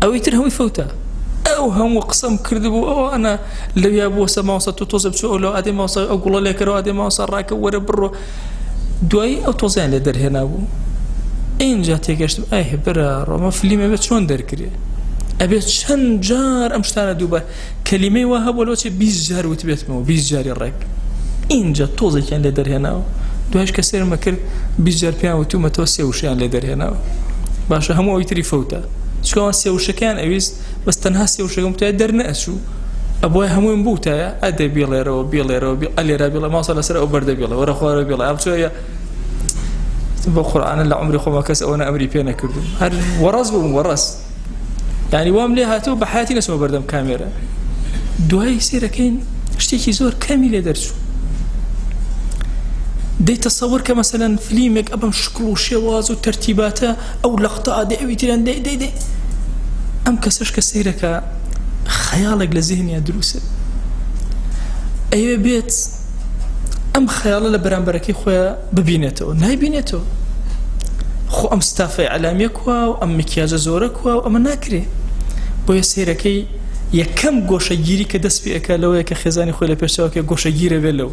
ئەوەی تر هەمووی فەوتە ئەو هەموو قسەم کردبوو ئەوە ئەنا لەویا بووە سە ماوەسە تۆ تۆزە بچوو ئەو لەو ئادێ ماوەسە ئەو گوڵە لێکەرەوە ئادێ ماوەسە ڕاکە وەرە بڕۆ دوایی ئەو تۆزیان لێ دەرهێنا بوو اینجا تێگەشتم ئای برا ڕۆمە فلیمە بێت چۆن دەرکرێ ئەبێت چەند جار ئەم شتانە دووبار کەلیمەی وا هەبووە لەوەچێ 20 جار وت بێتمەوە 20 جاری ڕێک اینجا تۆزێکیان لێ دەرهێناوە دوایش کە سێرمە کرد 20 جار پیان وتومەتەوە سێ وشیان لێ دەرهێناوە باشە هەموو ئەوی تری فەوتە چکەوان سێ وشەکەیان ئەویست بەس تەنها سێ وشەکەم تایە دەرنەئەچوو ئەبووە هەموویم بووتایە ئەدە بێڵێرەوە ئەلێرا بێڵە ماسە لەسەر ئەو بەردە بێڵە وەرە خوارە بێڵە ئەبچۆیە بۆ قورئانە لە عمری خۆما کەس ئەوەنە ئەمری پێ نەکردوم هەر وەڕاست بووم وەڕاست یعنی وام لێ هاتووە بە حیاتی نەچمە بەردەم کامێرە دوای سیرەکەین شتێکی زۆر کەمی لێ دەرچوو دەی تەسەوەر کە مەسەلەن فلیمێک ئەبەم شکڵ و شێواز و تەرتیباتە ئەو لەقتە ئادێ ئەوی تریان دەی ئەم کەسەش کە سەیرەکە خەیاڵێک لە ذهنیا دروسە ئەوێ بێت ئەم خەیاڵە لە بەرامبەرەکەی خۆیان ببینێتەوە نایبینێتەوە خۆ ئەم ستافەی عەلامیە کوا و ئەم مکیاجە زۆرە کوا و ئەمە ناکرێ بۆیە سەیرەکەی یەکەم گۆشەگیری کە دەست پێ ئەکا لەوەیە کە خێزانی خۆی لە پێشەوەکە گۆشەگیرە بێ لەو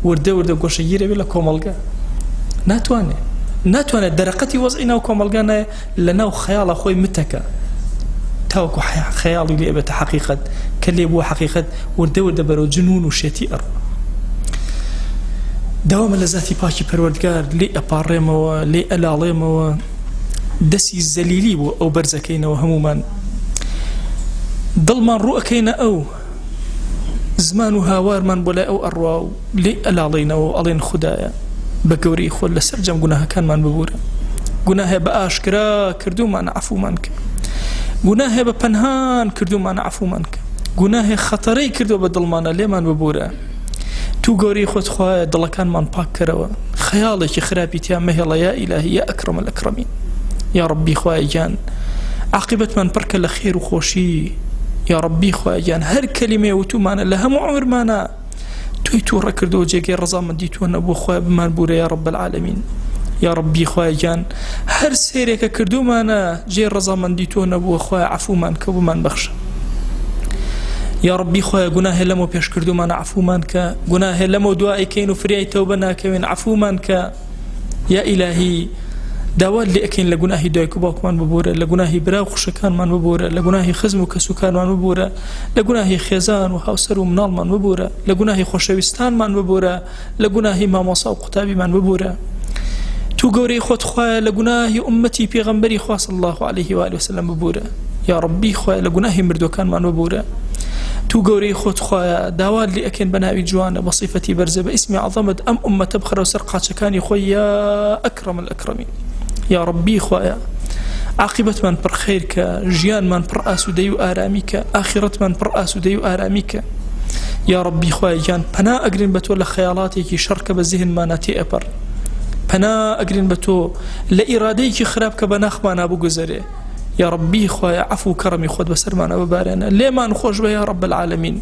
وردە گۆشەگیرە بێ لە کۆمەڵگا ناتوانێت دەرەقەتی وەزعی ناو کۆمەڵگا نایە لە ناو خەیاڵە خۆی متەکە تاوەکو خەیاڵی لێ ئەبێتە حەقیقەت کە لێ بووە حەقیقەت وردە بەرەو جنون و شێتی ئەڕ داوام لە ذاتی پاکی پەروەردگار لێ ئەپاڕێمەوە لێ ئەلاڵێمەوە دەستی زەلیلی بۆ ئەو بەرزەکەینەوە هەمومان دڵمان ڕوئەکەینە ئەو زمان و هاوارمان بۆ لای ئەو ئەڕوا و لێ ئەلاڵێنەوە ئەڵێن خودایە بە گەورەی خۆت لەسەر جەم گوناهەکانمان ببوورە گوناهێ بە ئاشکرا کردومانە عەفومان کە گوناهێ بە پەنهان کردومانە عەفومان کە گوناهێ خەتەرەی کردووە بە دڵمانە لێمان ببوورە تو گەورەی خۆت خوایە دڵەکانمان پاک کەرەوە خەیاڵێکی خراپی تیا مەهێڵە یا ئیلاهی یا ئەکرەم الئەکرەمین یا ڕەبی خوایە گیان عاقبەتمان پڕکە لە خێر و خۆشی یا ڕەبی خوایە گیان هەر کەلیمەیە وتومانە لە هەموو عومرمانە توی تووڕە کردەوە جێگەی ڕەزامەندی تۆ نەبووە خوایە بمان بوورە یا ڕەب العالەمین یا ڕەبی خوایە گیان هەر سێرێکە کردومانە جێ ڕەزامەندی تۆ نەبووە خوایە عەفومان کە بمان بەخشە یا ڕەبی خوایە گوناهێ لەمەوە پێش کردومانە عەفومان کە گوناهێ لەمەوە دوعایکەین و فریای تەوبە ناکەوێن عەفومان کە یا ئیلاهی داوات لێ ئەکەین لە گوناهی دایک و باوکمان ببوورە لە گوناهی برا و خوشەکانمان ببوورە لە گوناهی خزم و کەسوکارمان ببوورە لە گوناهی خێزان و هاوسەر و مناڵمان ببوورە لە گوناهی خۆشەویستانمان ببوورە لە گوناهی مامۆسا و قوتابیمان ببوورە تو گەورەی خۆت خوایە لە گوناهی ئومەتی پێغەمبەری خوا صلی الله علیه و آله وسلم ببوورە یا ڕەبی خوایە لە گوناهی مردوەکانمان ببوورە تو گەورەی خۆت خوایە داوات لێ ئەکەین بە ناوی جوانە بە صیفەتی بەرزە بە ئیسمی عەظەمت ئەم ئومەتە بخەرەوە سەر قاچەکانی خۆی یا ئەکرەم الئەکرەمین یا ڕەبی خوایە عاقبەتمان پڕ خەیر کە ژیانمان پڕ ئاسوودەی و ئارامی کە ئاخرەتمان پڕ ئاسوودەی و ئارامی کە یا ڕەبی خوایە گیان پەنا ئەگرین بە تۆ لە خەیاڵاتێکی شەڕ کە بە زیهنمانە تێئەپەڕ پەنا ئەگرین بە تۆ لە ئیرادەیەکی خراپ کە بە ناخمانە بگوزەرێ یا ڕەبی خوایە عەفو و کەڕەمی خۆت بەسەرمانە ببارێنە لێمان خۆش بە یا ڕەب العالەمین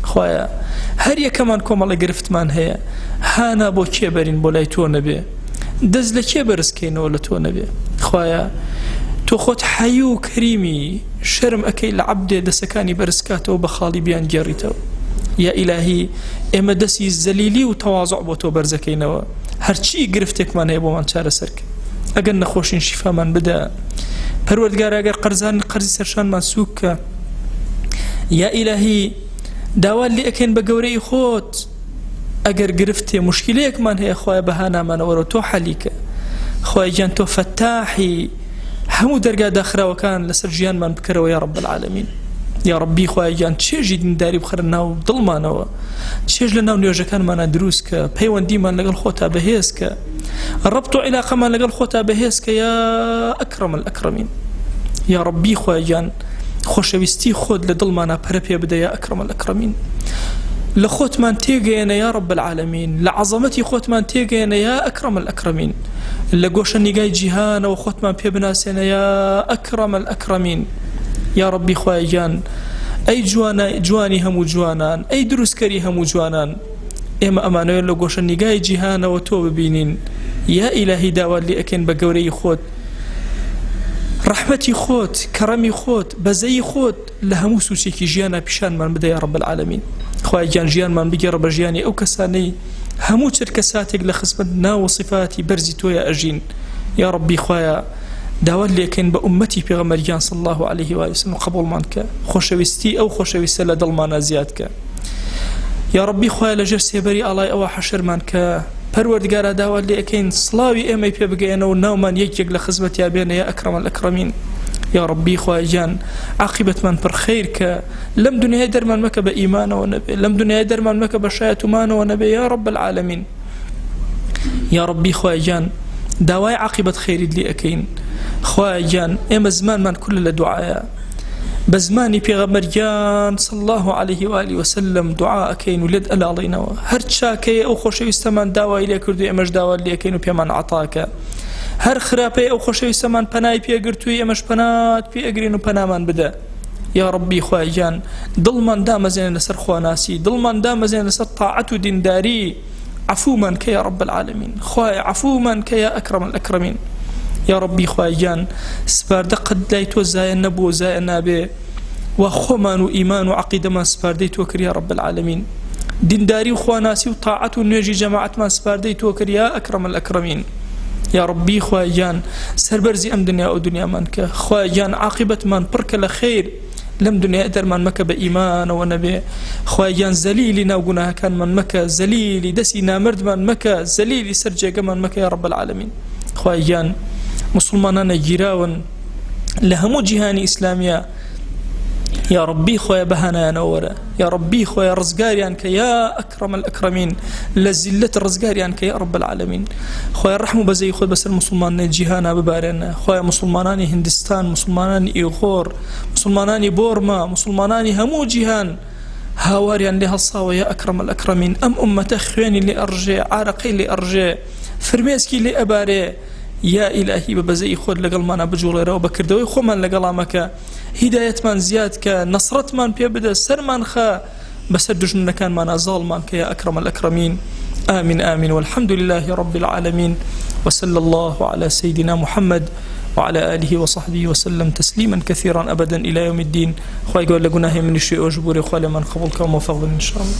خوایە هەر یەکەمان کۆمەڵی گرفتمان هەیە هانا بۆ کێبەرین بۆ لای تۆ نەبێ دەست لە کێ بەرزکەینەوە لە تۆ نەبێ خوایە تۆ خۆت حەی و کەریمی شەرم ئەکەی لە عەبدێ دەسەکانی بەرزکاتەوە بە خاڵی بیان گێڕیتەوە یا ئیلاهی ئێمە دەستی زەلیلی و تەواضع بۆ تۆ بەرزەکەینەوە هەرچی گرفتێکمان هەیە بۆمان چارەسەرکە ئەگەر نەخۆشین شیفامان بدە پەروەردگارە ئەگەر قەرزی سەرشانمان سووکە یا ئیلاهی داوات لێ ئەکەین بە گەورەی خۆت ئەگەر گرفتێ مشکلەیەکمان هەیە خوایە بەها نامانەوەرە تۆ حەلیکە خوایە گیان تۆ فەتاحی هەموو دەرگا داخراوەکان لەسەر ژیانمان بکەرەوە یا ڕەب العالەمین یا ڕەبی خوایە گیان چێژی دینداری بخەرە ناو دڵمانەوە چێژ لە ناو نوێژەکانمانە دروست کە پەیوەندیمان لەگەڵ خۆتا بەهێز کە ڕەبت و عیلاقەمان لەگەڵ خۆتا بەهێز کە یا ئەکرەم الئەکرەمین یا ڕەبی خوایە گیان خۆشەویستی خۆت لە دڵمانە پەرە پێ بدە یا ئەکرەم الئەکرەمین لە خۆتمان تێگەیەنە یا ڕەب العالەمین لە عەزەمەتی خۆتمان تێگەیەنە یا ئەکرەم الئەکرەمین لە گۆشە نیگای جیهانەوە خۆتمان پێ بناسێنە یا ئەکرەم الئەکرەمین یا ڕەبی خوایە گیان ئەی جوانی هەموو جوانان ئەی دروستکەری هەموو جوانان ئێمە ئەمانەوێت لە گۆشە نیگای جیهانەوە تۆ ببینین یا ئیلاهی داوات لێ ئەکەین بە گەورەی خۆت ڕەحمەتی خۆت کەڕەمی خۆت بەزەی خۆت لە هەموو سوچێکی ژیانە پیشانمان بدە یا ڕەب العالەمین خوایە گیان ژیانمان بگێڕە بە ژیانی ئەو کەسانەی هەموو چرکە ساتێک لە خزمەت ناو صفاتی بەرزی تۆیە ئەژین یا ڕەبی خوایە داوات لێکەین بە ئومەتی پێغەمبەریان صلی الله علیه و آله وسلم قبولمان کە خۆشەویستی ئەو خۆشەویستە لە دڵمانە زیاد کە یا ڕەبی خوایە لەژێر سێبەری ئاڵای ئەوە حەشرمان کە پەروەردگارە داوات لێ ئەکەین سڵاوی ئێمەی پێ بگەێنەوە ناومان یەکێک لە خزمەتیا بێنە یا ئەکرەم الئەکرەمین یا ڕەبی خوایە گیان عاقبەتمان پڕ خەیر کە لەم دنیای دەرمان مەکە بە ئیمانەوە نەبێ لەم دنیای دەرمان مەکە بە شایەتومانەوە نەبێ یا ڕەب العالەمین یا ڕەبی خوایە گیان داوای عاقبەت خەیریت لێ ئەکەین خوایە گیان ئێمە زمانمان کولە لە دوعایە بە زمانی پێغەمبەریان صلی الله علیه و آله وسلم دوعا ئەکەین و لێت ئەلاڵینەوە هەر چاکەیە ئەو خۆشەویستەمان داوای لێ کردو ئێمەش داوات لێ ئەکەین و پێمان عەتاکە هەر خراپەیە ئەو خۆشەویستەمان پەنای پێگرتووی ئێمەش پەنات پێ ئەگرین و پەنامان بدە یا ڕەبی خوایە گیان دڵمان دامەزێنە لەسەر خواناسی دڵمان دامەزێنە لەسەر تاعەت و دینداری عەفومان کە یا ڕەب العالەمین خوایە عەفومان کە یا ئەکرەم الئەکرەمین یا ڕەبی خوایە گیان سپاردە قەت لای تۆ زایە نەبووە زایە نابێ و خۆمان و ئیمان و عەقیدەمان سپاردەی تۆ کرد یا ڕەب العالەمین دینداری و خواناسی و تاعەت و نوێژی جەماعەتمان سپاردەی تۆ کرد یا ئەکرەم الئەکرەمین یا ڕەبی خوایە گیان سەربەرزی ئەم دنیا و دنیامان کە خوایە گیان عاقبەتمان پڕکە لە خەیر لم دنيا درمان مكة بإيمان ونبي خوايان زليلنا وقناها كان من مكة زليلي دسينا مرد من مكة زليلي سرجة من مكة يا رب العالمين خوايان مسلمانان جيراون لهمو جهاني إسلامية يا ربي خويا بهنا يا نورة يا ربي خويا رزقاريانك يا أكرم الأكرمين لزلة الرزقاريانك يا رب العالمين خويا الرحمة بزي خود بس المسلمان جهانا ببارنا خويا مسلماناني هندستان مسلماناني إيغور مسلماناني بورما مسلماناني همو جهان هاواريان لها الصاوة يا أكرم الأكرمين أمة خواني اللي أرجع عارقي اللي أرجع فرميسكي اللي أباري يا إلهي ببزي خود لقل مانا بجولي رو بكردوي خو من لقلامك هداية من زيادك نصرت من بيبدا سر من خا بس الدجن كان مانا ظالمانك يا أكرم الأكرمين آمين آمين والحمد لله رب العالمين وصلى الله على سيدنا محمد وعلى آله وصحبه وسلم تسليما كثيرا أبدا إلى يوم الدين خوي يقول لقناه من الشيء وجبوري خوالي من قبولك وموفق إن شاء الله.